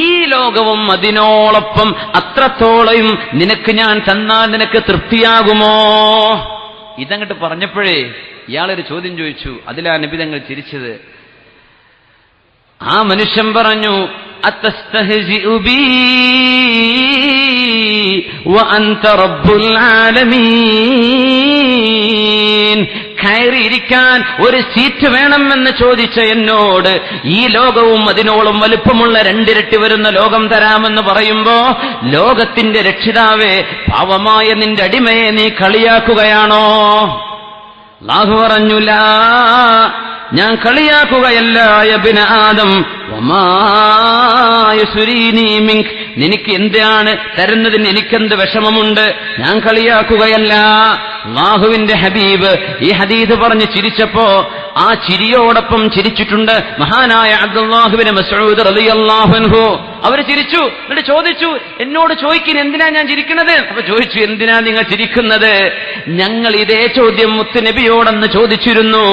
ഈ ലോകവും അതിനോളൊപ്പം അത്രത്തോളം നിനക്ക് ഞാൻ തന്നാൽ നിനക്ക് തൃപ്തിയാകുമോ? ഇതങ്ങോട്ട് പറഞ്ഞപ്പോഴേ ഇയാളൊരു ചോദ്യം ചോദിച്ചു. അതിലാ നബി തങ്ങൾ ചിരിച്ചത്. ആ മനുഷ്യൻ പറഞ്ഞു, അത്തസ്തഹ്സിഉ ബീ വഅൻത റബ്ബുൽ ആലമീൻ. കയറിയിരിക്കാൻ ഒരു സീറ്റ് വേണമെന്ന് ചോദിച്ച എന്നോട് ഈ ലോകവും അതിനോളം വലുപ്പമുള്ള 2 ഇരട്ടി വരുന്ന ലോകം തരാമെന്ന് പറയുമ്പോ, ലോകത്തിന്റെ രക്ഷിതാവേ, പാവമായ നിന്റെ അടിമയെ നീ കളിയാക്കുകയാണോ? അല്ലാഹു പറഞ്ഞു, ലാ, ഞാൻ കളിയാക്കുകയല്ല യബ്ന ആദം, വമാ യസ്രീനി മിൻക്, നിനക്ക് എന്താണ് തരുന്നതിന് എനിക്കെന്ത് വിഷമമുണ്ട്? ഞാൻ കളിയാക്കുകയല്ല. അല്ലാഹുവിന്റെ ഹബീബ് ഈ ഹദീസ് പറഞ്ഞ് ചിരിച്ചപ്പോ ആ ചിരിയോടൊപ്പം ചിരിച്ചിട്ടുണ്ട് മഹാനായ അബ്ദുല്ലാഹ് ഇബ്നു മസ്ഊദ് റളിയല്ലാഹു അൻഹു. അവര് ചിരിച്ചു. എന്നിട്ട് ചോദിച്ചു, എന്നോട് ചോദിക്കിന് എന്തിനാ ഞാൻ ചിരിക്കുന്നത്? അപ്പൊ ചോദിച്ചു, എന്തിനാ നിങ്ങൾ ചിരിക്കുന്നത്? ഞങ്ങൾ ഇതേ ചോദ്യം മുത്തുനബിയോടെന്ന് ചോദിച്ചിരുന്നു.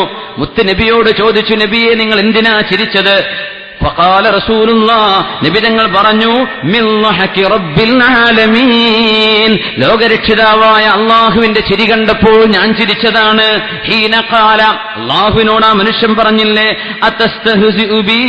മുത്തുനബിയോട് ചോദിച്ചു, നബിയെ നിങ്ങൾ എന്തിനാ ചിരിച്ചത്? ഫഖാല റസൂലുള്ളാഹ്, നബി തങ്ങൾ പറഞ്ഞു, മിൻ ലഹകി റബ്ബിൽ ആലമീൻ, ലോകരക്ഷിതാവായ അള്ളാഹുവിന്റെ ചിരി കണ്ടപ്പോൾ ഞാൻ ചിരിച്ചതാണ്. ഹീന ഖാല, അള്ളാഹുവിനോട് ആ മനുഷ്യൻ പറഞ്ഞില്ലേ, അതസ്തഹ്സിഉ ബി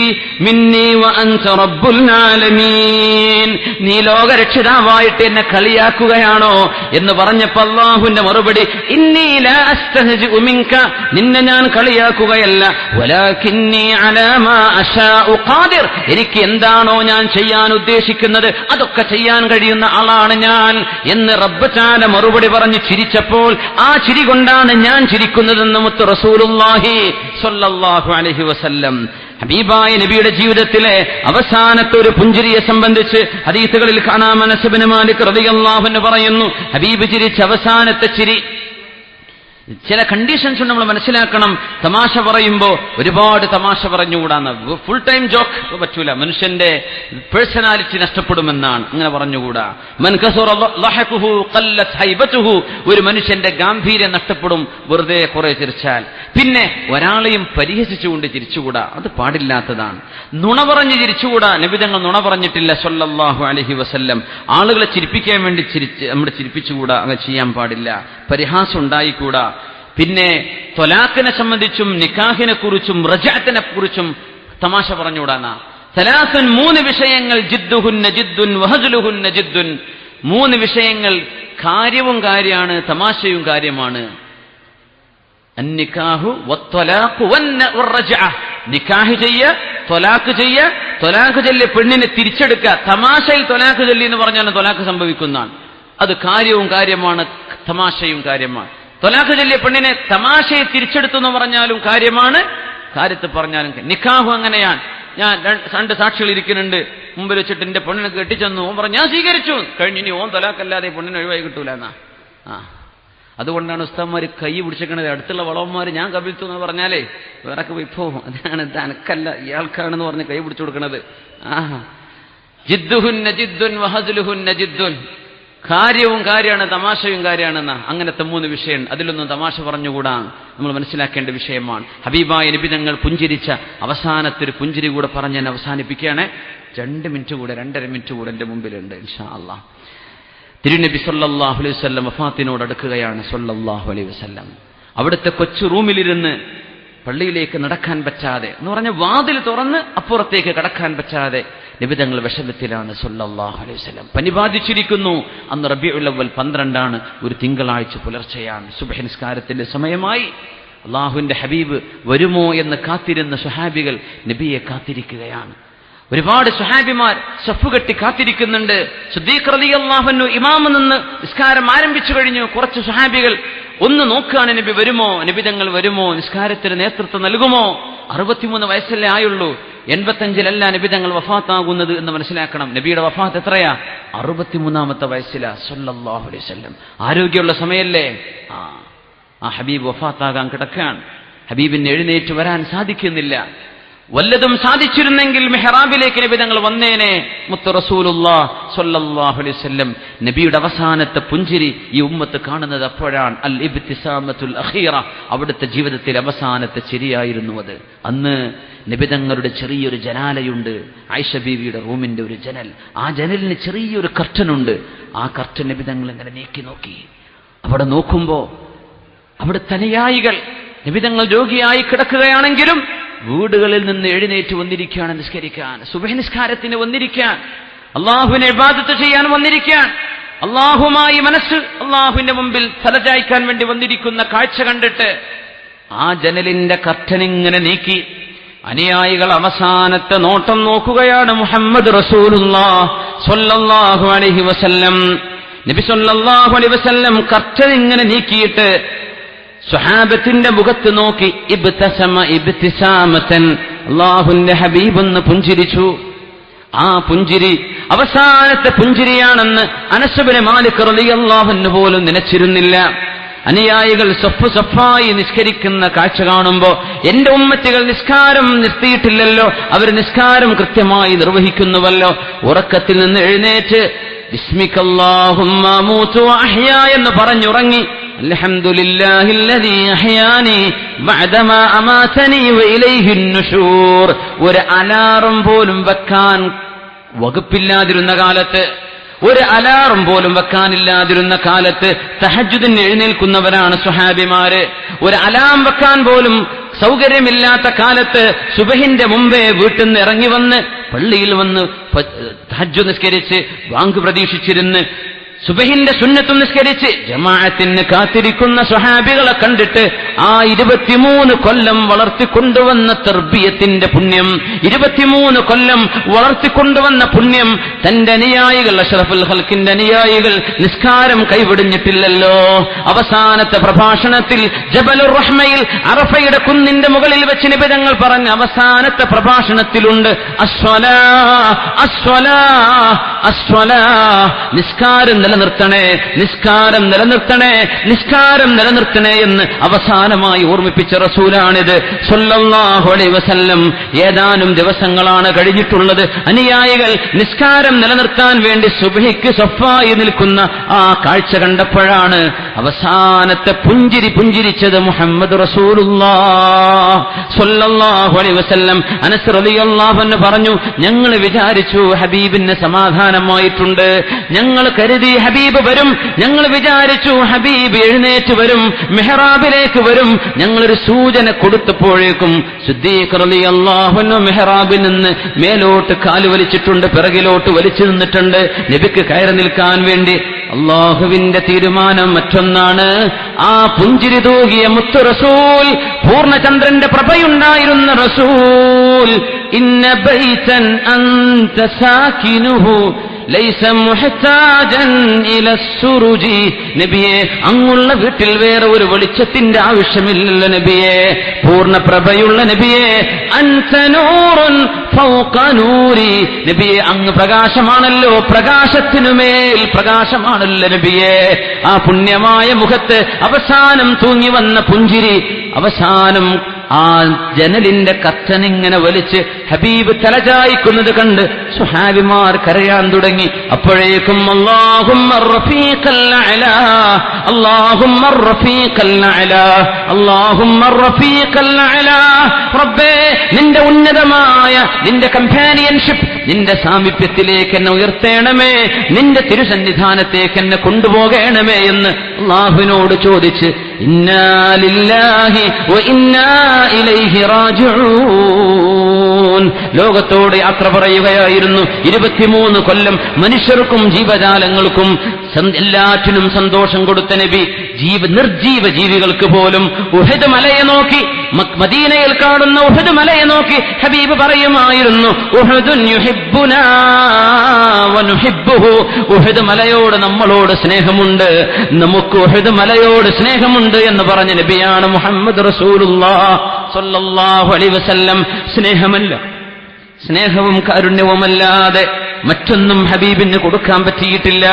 മിന്നി വഅൻത റബ്ബുൽ ആലമീൻ, നീ ലോകരക്ഷിതാവായിട്ട് എന്നെ കളിയാക്കുകയാണോ എന്ന് പറഞ്ഞപ്പോൾ അള്ളാഹുവിന്റെ മറുപടി, ഇന്നി ലാ അസ്തഹ്സിഉ മിൻക, നിന്നെ ഞാൻ കളിയാക്കുകയല്ല, വലാകിന്നി അലാ മാ അശാഉ ഖാദിർ, എനിക്ക് എന്താണോ ഞാൻ ചെയ്യാൻ ഉദ്ദേശിക്കുന്നത് അതൊക്കെ ചെയ്യാൻ കഴിയുന്ന ആളാണ് ഞാൻ എന്ന് റബ്ബ് തആല മറുപടി പറഞ്ഞ് ചിരിച്ചപ്പോൾ ആ ചിരി കൊണ്ടാണ് ഞാൻ ചിരിക്കുന്നതെന്ന് മുത്ത് റസൂലുള്ളാഹി സ്വല്ലല്ലാഹു അലൈഹി വസല്ലം. ഹബീബായ നബിയുടെ ജീവിതത്തിലെ അവസാനത്തെ ഒരു പുഞ്ചിരിയെ സംബന്ധിച്ച് ഹദീസുകളിൽ കാണാം. അനസ് ഇബ്നു മാലിക് റളിയല്ലാഹു അൻഹു പറയുന്നു, ഹബീബ് ചിരിച്ച അവസാനത്തെ ചിരി, ചില കണ്ടീഷൻസ് നമ്മൾ മനസ്സിലാക്കണം. തമാശ പറയുമ്പോൾ ഒരുപാട് തമാശ പറഞ്ഞുകൂടാന്ന്, ഫുൾ ടൈം ജോക്ക് പറ്റൂല, മനുഷ്യന്റെ പേഴ്സണാലിറ്റി നഷ്ടപ്പെടുമെന്നാണ്, അങ്ങനെ പറഞ്ഞുകൂടാ. മൻ കസറ ലഹഖുഹു ഖല്ലത് ഹൈബതുഹു, ഒരു മനുഷ്യന്റെ ഗാംഭീര്യം നഷ്ടപ്പെടും വെറുതെ കുറെ ചിരിച്ചാൽ. പിന്നെ ഒരാളെയും പരിഹസിച്ചുകൊണ്ട് ചിരിച്ചുകൂടാ, അത് പാടില്ലാത്തതാണ്. നുണ പറഞ്ഞ് ചിരിച്ചുകൂടാ, നബി തങ്ങൾ നുണ പറഞ്ഞിട്ടില്ല സ്വല്ലല്ലാഹു അലൈഹി വസല്ലം. ആളുകളെ ചിരിപ്പിക്കാൻ വേണ്ടി നമ്മൾ ചിരിപ്പിച്ചുകൂടാ, അങ്ങനെ ചെയ്യാൻ പാടില്ല. പരിഹാസം ഉണ്ടായിക്കൂടാ. പിന്നെ ത്വലാഖിനെ സംബന്ധിച്ചും നിക്കാഹിനെ കുറിച്ചും റജഅത്തിനെ കുറിച്ചും തമാശ പറഞ്ഞുകൂടാന്നാ. സലാസൻ, 3 വിഷയങ്ങൾ, ജിദ്ദുഹുന്ന ജിദ്ദുൻ വഹസ്ലുഹുന്ന ജിദ്ദുൻ, 3 വിഷയങ്ങൾ കാര്യവും കാര്യമാണ്, തമാശയും കാര്യമാണ്. അന്നിക്കാഹു വത്വലാഖു വറജഅ, നിക്കാഹ് ചെയ്യ, ത്വലാഖ് ചെയ്യ, ത്വലാഖ് ചൊല്ലിയ പെണ്ണിനെ തിരിച്ചെടുക്കുക. തമാശയിൽ ത്വലാഖ് ചൊല്ലി എന്ന് പറഞ്ഞാൽ ത്വലാഖ് സംഭവിക്കുന്നതാണ്. അത് കാര്യവും കാര്യമാണ്, തമാശയും കാര്യമാണ്. ത്വലാഖ് ചൊല്ലിയ പെണ്ണിനെ തമാശയെ തിരിച്ചെടുത്തു എന്ന് പറഞ്ഞാലും കാര്യമാണ്, കാര്യത്തിൽ പറഞ്ഞാലും. നിക്കാഹു അങ്ങനെയാണ്. ഞാൻ 2 സാക്ഷികൾ ഇരിക്കുന്നുണ്ട്, മുമ്പിൽ വെച്ചിട്ട് എന്റെ പെണ്ണിനെ കെട്ടിച്ചെന്നു, ഓൻ പറഞ്ഞു ഞാൻ സ്വീകരിച്ചു, കഴിഞ്ഞു, ഇനി ഓൻ ത്വലാഖല്ലാതെ പെണ്ണിനെ ഒഴിവായി കിട്ടൂല എന്നാ. അതുകൊണ്ടാണ് ഉസ്താദ്മാര് കൈ പിടിച്ചേക്കണത്. അടുത്തുള്ള വളവന്മാര് ഞാൻ കബിൽത്തു എന്ന് പറഞ്ഞാലേ വേറെ ഇപ്പോ അതാണ്, ഇത് അനക്കല്ല ഇയാൾക്കാണെന്ന് പറഞ്ഞ് കൈ പിടിച്ചു കൊടുക്കണത്. ജിദ്ദുഹുന്ന ജിദ്ദുൻ വഹസ്ലുഹുന്ന ജിദ്ദുൻ, കാര്യവും കാര്യമാണ്, തമാശയും കാര്യമാണെന്ന. അങ്ങനത്തെ 3 വിഷയം, അതിലൊന്നും തമാശ പറഞ്ഞുകൂടാ, നമ്മൾ മനസ്സിലാക്കേണ്ട വിഷയമാണ്. ഹബീബായ നബി തങ്ങൾ പുഞ്ചിരിച്ച അവസാനത്തെ ഒരു പുഞ്ചിരി കൂടെ പറഞ്ഞ് ഞാൻ അവസാനിപ്പിക്കുകയാണ്. 2 മിനിറ്റ് കൂടെ, 2.5 മിനിറ്റ് കൂടെ എൻ്റെ മുമ്പിലുണ്ട് ഇൻഷാ അല്ലാഹ്. തിരുനബി സല്ലല്ലാഹു അലൈഹി വസല്ലം വഫാത്തിനോട് അടുക്കുകയാണ് സല്ലല്ലാഹു അലൈഹി വസല്ലം. അവിടുത്തെ കൊച്ചു റൂമിലിരുന്ന് പള്ളിയിലേക്ക് നടക്കാൻ പറ്റാതെ, എന്ന് പറഞ്ഞ വാതിൽ തുറന്ന് അപ്പുറത്തേക്ക് കടക്കാൻ പറ്റാതെ നബി തങ്ങൾ വിഷമത്തിലാണ് സല്ലല്ലാഹു അലൈഹി വസല്ലം. പനി ബാധിച്ചിരിക്കുന്നു. അന്ന് റബീഉൽ അവ്വൽ 12 ഒരു തിങ്കളാഴ്ച പുലർച്ചെയാണ്. സുബ്ഹി നിസ്കാരത്തിന്റെ സമയമായി. അള്ളാഹുവിന്റെ ഹബീബ് വരുമോ എന്ന് കാത്തിരുന്ന സ്വഹാബികൾ നബിയെ കാത്തിരിക്കുകയാണ്. ഒരുപാട് സ്വഹാബിമാർ സഫ് കെട്ടി കാത്തിരിക്കുന്നുണ്ട്. സിദ്ദീഖ് റളിയല്ലാഹു അൻഹു ഇമാമ് നിന്ന് നിസ്കാരം ആരംഭിച്ചു കഴിഞ്ഞു. കുറച്ച് സ്വഹാബികൾ ഒന്ന് നോക്കുകയാണ്, നബി വരുമോ, നബി തങ്ങൾ വരുമോ, നിസ്കാരത്തിന് നേതൃത്വം നൽകുമോ. 63 വയസ്സല്ലേ ആയുള്ളൂ. 85-ലല്ല നബി തങ്ങൾ വഫാത്താകുന്നത് എന്ന് മനസ്സിലാക്കണം. നബിയുടെ വഫാത്ത് എത്രയാ? 63-ാമത്തെ വയസ്സിലാ സല്ലല്ലാഹു അലൈഹി വസല്ലം. ആരോഗ്യമുള്ള സമയല്ലേ. ആ ഹബീബ് വഫാത്താകാൻ കിടക്കുകയാണ്. ഹബീബിന് എഴുന്നേറ്റ് വരാൻ സാധിക്കുന്നില്ല. വല്ലതും സാധിച്ചിരുന്നെങ്കിൽ മെഹ്റാബിലേക്ക് നബി തങ്ങൾ വന്നേനെ. മുത്ത് റസൂലുള്ളാഹി സ്വല്ലല്ലാഹു അലൈഹി വസല്ലം നബിയുടെ അവസാനത്തെ പുഞ്ചിരി ഈ ഉമ്മത്ത് കാണുന്നത് അപ്പോഴാണ്. അൽ ഇബ്തിസാമത്തുൽ അഖീറ, അവിടുത്തെ ജീവിതത്തിൽ അവസാനത്തെ ചിരിയായിരുന്നു അത്. അന്ന് നബി തങ്ങളുടെ ചെറിയൊരു ജനാലയുണ്ട്, ആയിഷ ബീവിയുടെ റൂമിന്റെ ഒരു ജനൽ. ആ ജനലിന് ചെറിയൊരു കർട്ടനുണ്ട്. ആ കർട്ടൻ നബി തങ്ങൾ ഇങ്ങനെ നീക്കി നോക്കി. അവിടെ നോക്കുമ്പോ അവിടെ അനുയായികൾ, നബി തങ്ങൾ രോഗിയായി കിടക്കുകയാണെങ്കിലും വീടുകളിൽ നിന്ന് എഴുന്നേറ്റ് വന്നിരിക്കുകയാണ് നിസ്കരിക്കാൻ, സുബ്ഹി നിസ്കാരത്തിന് വന്നിരിക്കാൻ, അള്ളാഹുവിനെ ഇബാദത്ത് ചെയ്യാൻ വന്നിരിക്കാൻ, അള്ളാഹുമായി മനസ്സ് അള്ളാഹുവിന്റെ മുമ്പിൽ തലചായ്ക്കാൻ വേണ്ടി വന്നിരിക്കുന്ന കാഴ്ച കണ്ടിട്ട് ആ ജനലിന്റെ കർട്ടനിങ്ങനെ നീക്കി അനുയായികൾ അവസാനത്തെ നോട്ടം നോക്കുകയാണ്. മുഹമ്മദ് റസൂലുള്ളാഹി സ്വല്ലല്ലാഹു അലൈഹി വസല്ലം. നബി സ്വല്ലല്ലാഹു അലൈഹി വസല്ലം കർട്ടൻ ഇങ്ങനെ നീക്കിയിട്ട് സ്വഹാബത്തിന്റെ മുഖത്ത് നോക്കി. ഇബ്തസമ ഇബ്തിസാമതൻ, അല്ലാഹുവിന്റെ ഹബീബ് എന്ന് പുഞ്ചിരിച്ചു. ആ പുഞ്ചിരി അവസാനത്തെ പുഞ്ചിരിയാണെന്ന് അനസ് ഇബ്നു മാലിക് റളിയല്ലാഹു അൻഹു പോലും നനച്ചിരുന്നില്ല. അനുയായികൾ സഫായി നിസ്കരിക്കുന്ന കാഴ്ച കാണുമ്പോ എന്റെ ഉമ്മത്തികൾ നിസ്കാരം നിർത്തിയിട്ടില്ലല്ലോ, അവർ നിസ്കാരം കൃത്യമായി നിർവഹിക്കുന്നുവല്ലോ. ഉറക്കത്തിൽ നിന്ന് എഴുന്നേറ്റ് ബിസ്മിക്കല്ലാഹുമ്മ അമൂതു വഅഹ്യാ എന്ന് പറഞ്ഞുറങ്ങി. അൽഹംദുലില്ലാഹില്ലദീ അഹ്യാനി ബഅദമാ അമാതനി വഇലൈഹിൻ നുശൂർ. ഒരു അലാറം പോലും വെക്കാൻ വകുപ്പില്ലാതിരുന്ന കാലത്ത്, ഒരു അലാറം പോലും വെക്കാനില്ലാതിരുന്ന കാലത്ത് തഹജ്ജുദിന് എഴുന്നേൽക്കുന്നവരാണ് സ്വഹാബിമാര്. ഒരു അലാം വെക്കാൻ പോലും സൗകര്യമില്ലാത്ത കാലത്ത് സുബഹിന്റെ മുമ്പേ വീട്ടിൽ നിന്ന് ഇറങ്ങി വന്ന് പള്ളിയിൽ വന്ന് തഹജ്ജുദ് നിസ്കരിച്ച് ബാങ്ക് പ്രതീക്ഷിച്ചിരുന്ന് സുബഹിന്റെ സുന്നത്തും നിസ്കരിച്ച് ജമാഅത്തിന് കാത്തിരിക്കുന്ന സ്വഹാബികളെ കണ്ടിട്ട് ആ 23 കൊല്ലം വളർത്തിക്കൊണ്ടുവന്ന തർബിയത്തിന്റെ പുണ്യം, 23 കൊല്ലം വളർത്തിക്കൊണ്ടുവന്ന പുണ്യം തന്റെ അനുയായികൾ, അഷ്റഫുൽ ഖൽഖിന്റെ അനുയായികൾ നിസ്കാരം കൈവിടിഞ്ഞിട്ടില്ലല്ലോ. അവസാനത്തെ പ്രഭാഷണത്തിൽ ജബലുർ റഹ്മയിൽ അറഫയുടെ കുന്നിന്റെ മുകളിൽ വെച്ച് നബി തങ്ങൾ പറഞ്ഞ അവസാനത്തെ പ്രഭാഷണത്തിലുണ്ട് അസ്വലാ അസ്വലാ അസ്വലാ, നിസ്കാരം നിലനിർത്തണേ, നിസ്കാരം നിലനിർത്തണേ, നിസ്കാരം നിലനിർത്തണേ എന്ന് അവസാനമായി ഓർമ്മിപ്പിച്ച റസൂലാണിത് സ്വല്ലല്ലാഹു അലൈഹി വസല്ലം. ഏതാനും ദിവസങ്ങളാണ് കഴിഞ്ഞിട്ടുള്ളത്. അനുയായികൾ നിസ്കാരം നിലനിർത്താൻ വേണ്ടി സുബ്ഹിക്ക് സഫായി നിൽക്കുന്ന ആ കാഴ്ച കണ്ടപ്പോഴാണ് അവസാനത്തെ പുഞ്ചിരി പുഞ്ചിരിച്ചത് മുഹമ്മദ് റസൂലുള്ളാഹ് സ്വല്ലല്ലാഹു അലൈഹി വസല്ലം. അനസ് റളിയല്ലാഹു അൻഹു പറഞ്ഞു, ഞങ്ങൾ വിചാരിച്ചു ഹബീബിന് സമാധാനമായിട്ടുണ്ട്, ഞങ്ങൾ കരുതി ഹബീബ് വരും, ഞങ്ങൾ വിചാരിച്ചു ഹബീബ് എഴുന്നേറ്റ് വരും, മെഹ്റാബിലേക്ക് വരും. ഞങ്ങളൊരു സൂചന കൊടുത്തപ്പോഴേക്കും സിദ്ദീഖ് റളിയല്ലാഹു അൻഹു മെഹ്റാബിൽ നിന്ന് മേലോട്ട് കാല് വലിച്ചിട്ടുണ്ട്, പിറകിലോട്ട് വലിച്ചു നിന്നിട്ടുണ്ട് നബിക്ക് കയറി നിൽക്കാൻ വേണ്ടി. അള്ളാഹുവിന്റെ തീരുമാനം മറ്റൊന്നാണ്. ആ പുഞ്ചിരി തൂകിയ മുത്തു റസൂൽ, പൂർണ്ണചന്ദ്രന്റെ പ്രഭയുണ്ടായിരുന്ന റസൂൽ, ഇന്ന ബൈതൻ അൻത സാകിനുഹു ലൈസ മുഹ്താജൻ ഇല സുറുജി, നബിയെ അങ്ങുള്ള വീട്ടിൽ വേറെ ഒരു വെളിച്ചത്തിന്റെ ആവശ്യമില്ലല്ലോ നബിയെ, പൂർണ്ണ പ്രഭയുള്ള നബിയെ, അൻത നൂറുൻ ഫൗഖ നൂരി, നബിയെ അങ്ങ് പ്രകാശമാണല്ലോ, പ്രകാശത്തിനുമേൽ പ്രകാശമാണല്ലോ നബിയെ. ആ പുണ്യമായ മുഖത്ത് അവസാനം തൂങ്ങി വന്ന പുഞ്ചിരി, അവസാനം ആ ജനലിന്റെ കർട്ടനിങ്ങനെ വലിച്ച് ഹബീബ് തലചായ്ക്കുന്നത് കണ്ട് സുഹാബിമാർ കരയാൻ തുടങ്ങി. അപ്പോഴേക്കും അല്ലാഹുമ്മ റഫീഖൽ അലാ, അല്ലാഹുമ്മ റഫീഖൽ അലാ, അല്ലാഹുമ്മ റഫീഖൽ അലാ, റബ്ബേ നിന്റെ ഉന്നതമായ നിന്റെ കമ്പാനിയൻഷിപ്പ്, നിന്റെ സാമീപ്യത്തിലേക്ക് എന്നെ ഉയർത്തേണമേ, നിന്റെ തിരുസന്നിധാനത്തേക്ക് എന്നെ കൊണ്ടുപോകണമേ എന്ന് അല്ലാഹുവിനോട് ചോദിച്ച് ഇന്നാ ലില്ലാഹി വ ഇന്നാ ഇലൈഹി റാജിഊൻ, ലോകത്തോട് യാത്ര പറയുകയായിരുന്നു. 23 കൊല്ലം മനുഷ്യർക്കും ജീവജാലങ്ങൾക്കും എല്ലാറ്റിനും സന്തോഷം കൊടുത്ത നബി, നിർജീവ ജീവികൾക്ക് പോലും ഉഹദ് മലയെ നോക്കി, മദീനയിൽ കാണുന്ന ഉഹദ് മലയെ നോക്കി ഹബീബ് പറയുമായിരുന്നു, ഉഹദുൻ യുഹിബ്ബുനാ വനുഹിബ്ബുഹു, ഉഹദ് മലയോട് നമ്മളോട് സ്നേഹമുണ്ട്, നമുക്ക് ഉഹദ് മലയോട് സ്നേഹമുണ്ട് എന്ന് പറഞ്ഞ നബിയാണ് മുഹമ്മദ് റസൂലുള്ളാഹ് സ്വല്ലല്ലാഹു അലൈഹി വസല്ലം. സ്നേഹമല്ല, സ്നേഹവും കാരുണ്യവുമല്ലാതെ മറ്റൊന്നും ഹബീബിന് കൊടുക്കാൻ പറ്റിയിട്ടില്ല.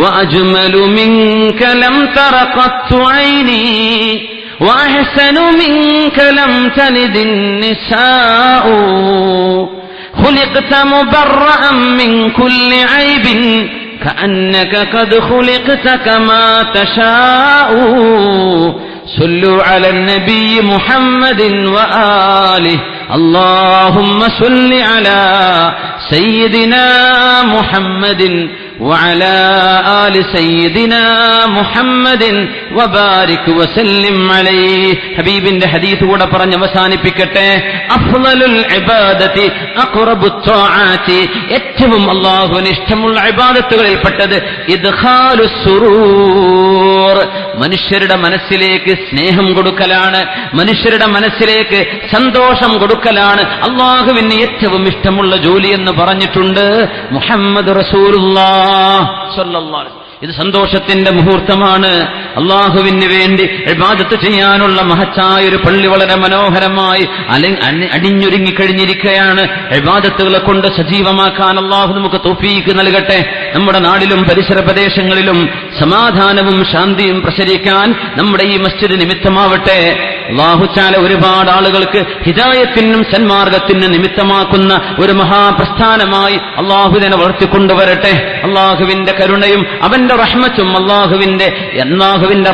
وأجمل منك لم تر قط عيني وأحسن منك لم تلد النساء خلقت مبرأ من كل عيب كأنك قد خلقت كما تشاء صلوا على النبي محمد وآله اللهم صل على سيدنا محمد وعلى آل سيدنا محمد وبارك وسلم عليه. ഹബീബിന്റെ ഹദീസ് കൂടെ പറഞ്ഞ് അവസാനിപ്പിക്കട്ടെ. അഫ്ളലുൽ ഇബാദത്തി അഖ്റബുത് ത്വാആത്തി, ഏറ്റവും അല്ലാഹുവിന് ഇഷ്ടമുള്ള ഇബാദത്തുകളിൽപ്പെട്ടത് ഇദ്ഖാലുസ് സുറൂർ, മനുഷ്യരുടെ മനസ്സിലേക്ക് സ്നേഹം കൊടുക്കലാണ്, മനുഷ്യരുടെ മനസ്സിലേക്ക് സന്തോഷം കൊടുക്കലാണ് അല്ലാഹുവിന് ഏറ്റവും ഇഷ്ടമുള്ള ജോലി എന്ന് പറഞ്ഞിട്ടുണ്ട് മുഹമ്മദ് റസൂലുള്ളാഹ് സ്വല്ലല്ലാഹു അലൈഹി വസല്ലം. ഇത് സന്തോഷത്തിന്റെ മുഹൂർത്തമാണ്. അള്ളാഹുവിന് വേണ്ടി ഇബാദത്ത് ചെയ്യാനുള്ള മഹത്തായ ഒരു പള്ളി വളരെ മനോഹരമായി അടിഞ്ഞൊരുങ്ങിക്കഴിഞ്ഞിരിക്കുകയാണ്. ഇബാദത്തുകളെ കൊണ്ട് സജീവമാക്കാൻ അള്ളാഹു നമുക്ക് തൗഫീഖ് നൽകട്ടെ. നമ്മുടെ നാടിലും പരിസര പ്രദേശങ്ങളിലും സമാധാനവും ശാന്തിയും പ്രസരിക്കാൻ നമ്മുടെ ഈ മസ്ജിദ് നിമിത്തമാവട്ടെ. അല്ലാഹു തആല ഒരുപാട് ആളുകൾക്ക് ഹിദായത്തിനും സന്മാർഗത്തിനും നിമിത്തമാക്കുന്ന ഒരു മഹാപ്രസ്ഥാനമായി അള്ളാഹു ഇതിനെ വളർത്തിക്കൊണ്ടുവരട്ടെ. അള്ളാഹുവിന്റെ കരുണയും അവന്റെ റഹ്മത്തും അള്ളാഹുവിന്റെ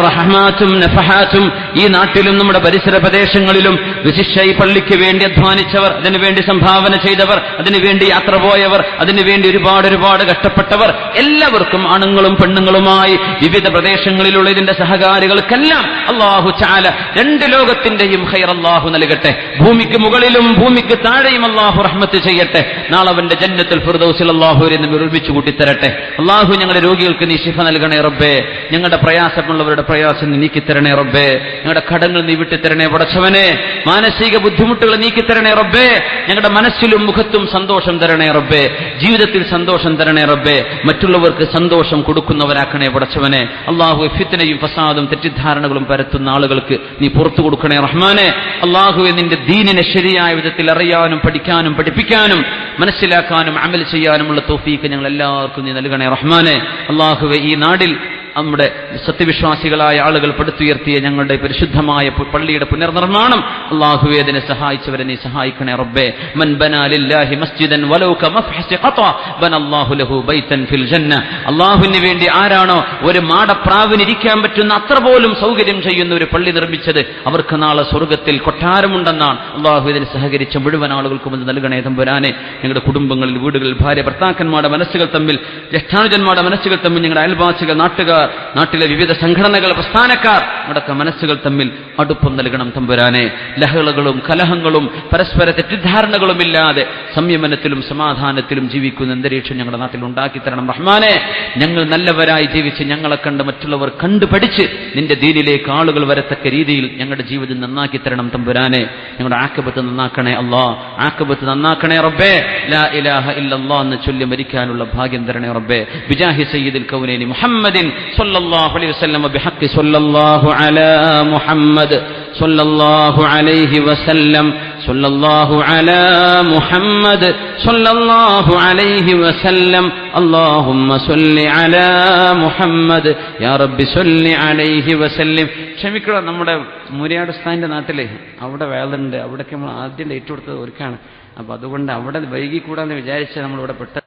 റഹ്മാത്തും നഫഹാത്തും ഈ നാട്ടിലും നമ്മുടെ പരിസര പ്രദേശങ്ങളിലും വിശിഷ്യ ഈ പള്ളിക്ക് വേണ്ടി അധ്വാനിച്ചവർ, അതിനുവേണ്ടി സംഭാവന ചെയ്തവർ, അതിനുവേണ്ടി യാത്ര പോയവർ, അതിനുവേണ്ടി ഒരുപാട് കഷ്ടപ്പെട്ടവർ, എല്ലാവർക്കും ആണുങ്ങളും പെണ്ണുങ്ങളുമായി വിവിധ പ്രദേശങ്ങളിലുള്ള ഇതിന്റെ സഹകാരികൾക്കെല്ലാം അല്ലാഹു തആല രണ്ട് ലോകത്തിന്റെയും ഖൈർ അല്ലാഹു നൽകട്ടെ. ഭൂമിക്ക് മുകളിലും ഭൂമിക്ക് താഴെയും അല്ലാഹു റഹ്മത്ത് ചെയ്യട്ടെ. നാളെ അവന്റെ ജന്നത്തുൽ ഫിർദൗസിൽ അല്ലാഹു നമ്മെ ഒരുമിച്ച് കൂട്ടിത്തരട്ടെ. അല്ലാഹു ഞങ്ങളുടെ രോഗികൾക്ക് നീ ശിഫ നൽകണേ റബ്ബേ. ഞങ്ങളുടെ പ്രയാസമുള്ളവരുടെ പ്രയാസം നീ നീക്കിത്തരണേ റബ്ബേ. ഞങ്ങളുടെ കടങ്ങൾ നീ വിട്ടുതരണേ പടച്ചവനെ. മാനസിക ബുദ്ധിമുട്ടുകൾ നീക്കിത്തരണേ റബ്ബേ. ഞങ്ങളുടെ മനസ്സിലും മുഖത്തും സന്തോഷം തരണേ റബ്ബേ. ജീവിതത്തിൽ സന്തോഷം തരണേ റബ്ബേ. മറ്റുള്ളവർക്ക് സന്തോഷം കൊടുക്കുന്നവരാക്കണേ പടച്ചവനെ. അല്ലാഹു ഫിത്നയും ഫസാദും തെറ്റിദ്ധാരണകളും പരത്തുന്ന ആളുകൾക്ക് നീ പുറത്തു കൊടുക്കണേ റഹ്മാനെ. അല്ലാഹുവേ, നിന്റെ ദീനിനെ ശരിയായ വിധത്തിൽ അറിയാനും പഠിക്കാനും പഠിപ്പിക്കാനും മനസ്സിലാക്കാനും അമൽ ചെയ്യാനുമുള്ള തൗഫീഖ് ഞങ്ങൾ എല്ലാവർക്കും നീ നൽകണേ റഹ്മാനെ. അല്ലാഹുവേ, ഈ നാടിൽ നമ്മുടെ സത്യവിശ്വാസികളായ ആളുകൾ പടുത്തുയർത്തിയ ഞങ്ങളുടെ പരിശുദ്ധമായ പള്ളിയുടെ പുനർനിർമ്മാണം അല്ലാഹുവേ, അതിനെ സഹായിച്ചവരെ നീ സഹായിക്കണേ റബ്ബേ. മൻ ബനാ ലില്ലാഹി മസ്ജിദൻ വലൗ കമഫ്ഹസി ഖത ബനല്ലാഹു ലഹു ബൈതൻ ഫിൽ ജന്ന. അല്ലാഹുവിന് വേണ്ടി ആരാണോ ഒരു മാടപ്രാവിനിരിക്കാൻ പറ്റുന്ന അത്ര പോലും സൗകര്യം ചെയ്യുന്ന ഒരു പള്ളി നിർമ്മിച്ചത്, അവർക്ക് നാളെ സ്വർഗ്ഗത്തിൽ കൊട്ടാരമുണ്ടെന്നാണ്. അല്ലാഹു ഇതിന് സഹകരിച്ച മുഴുവൻ ആളുകൾക്കും ഇത് നൽകണേ തമ്പുരാനെ. ഞങ്ങളുടെ കുടുംബങ്ങളിൽ, വീടുകളിൽ, ഭാര്യ ഭർത്താക്കന്മാരുടെ മനസ്സുകൾ തമ്മിൽ, ജ്യേഷ്ഠാനുജന്മാരുടെ മനസ്സുകൾ തമ്മിൽ, ഞങ്ങളുടെ അയൽവാസികൾ, നാട്ടുകാർ, നാട്ടിലെ വിവിധ സംഘടനകൾ, പ്രസ്ഥാനക്കാർ, അടക്ക മനസ്സുകൾ തമ്മിൽ അടുപ്പം നൽകണം തമ്പുരാനെ. ലഹളകളും കലഹങ്ങളും പരസ്പര തെറ്റിദ്ധാരണകളും ഇല്ലാതെ സംയമനത്തിലും സമാധാനത്തിലും ജീവിക്കുന്ന അന്തരീക്ഷം ഞങ്ങളുടെ നാട്ടിൽ ഉണ്ടാക്കി തരണം റഹ്മാനെ. ഞങ്ങൾ നല്ലവരായി ജീവിച്ച് ഞങ്ങളെ കണ്ട് മറ്റുള്ളവർ കണ്ടുപഠിച്ച് നിന്റെ ദീനിലേക്ക് ആളുകൾ വരത്തക്ക രീതിയിൽ ഞങ്ങളുടെ ജീവിതം നന്നാക്കി തരണം തമ്പുരാനെ. ഞങ്ങളുടെ ആഖിബത്ത് നന്നാക്കണേ അല്ലാഹ്. ആഖിബത്ത് നന്നാക്കണേ റബ്ബേ. ലാ ഇലാഹ ഇല്ലല്ലാഹ് എന്ന് ചൊല്ലി മരിക്കാനുള്ള ഭാഗ്യം തരണേ റബ്ബേ. ബിജാഹി സയ്യിദുൽ കൗനൈനി മുഹമ്മദിൻ സല്ലല്ലാഹു അലൈഹി വസല്ലം ബിഹഖി സല്ലല്ലാഹു അലാ മുഹമ്മദ് സല്ലല്ലാഹു അലൈഹി വസല്ലം സല്ലല്ലാഹു അലാ മുഹമ്മദ് സല്ലല്ലാഹു അലൈഹി വസല്ലം. അല്ലാഹുമ്മ സല്ലി അലാ മുഹമ്മദ് യാ റബ്ബി സല്ലി അലൈഹി വസല്ലം. ക്ഷമിക്കണം, നമ്മുടെ മൂര്യാട് സ്ഥാനിന്റെ നാട്ടിലെ അവിടെ വേളുണ്ട്. അവിടേക്ക് നമ്മൾ ആദ്യം ഡേറ്റ് കൊടുത്തത് ഒരുക്കാണ്. അപ്പൊ അതുകൊണ്ട് അവിടെ വൈകിക്കൂടാന്ന് വിചാരിച്ചാൽ നമ്മളിവിടെ പെട്ട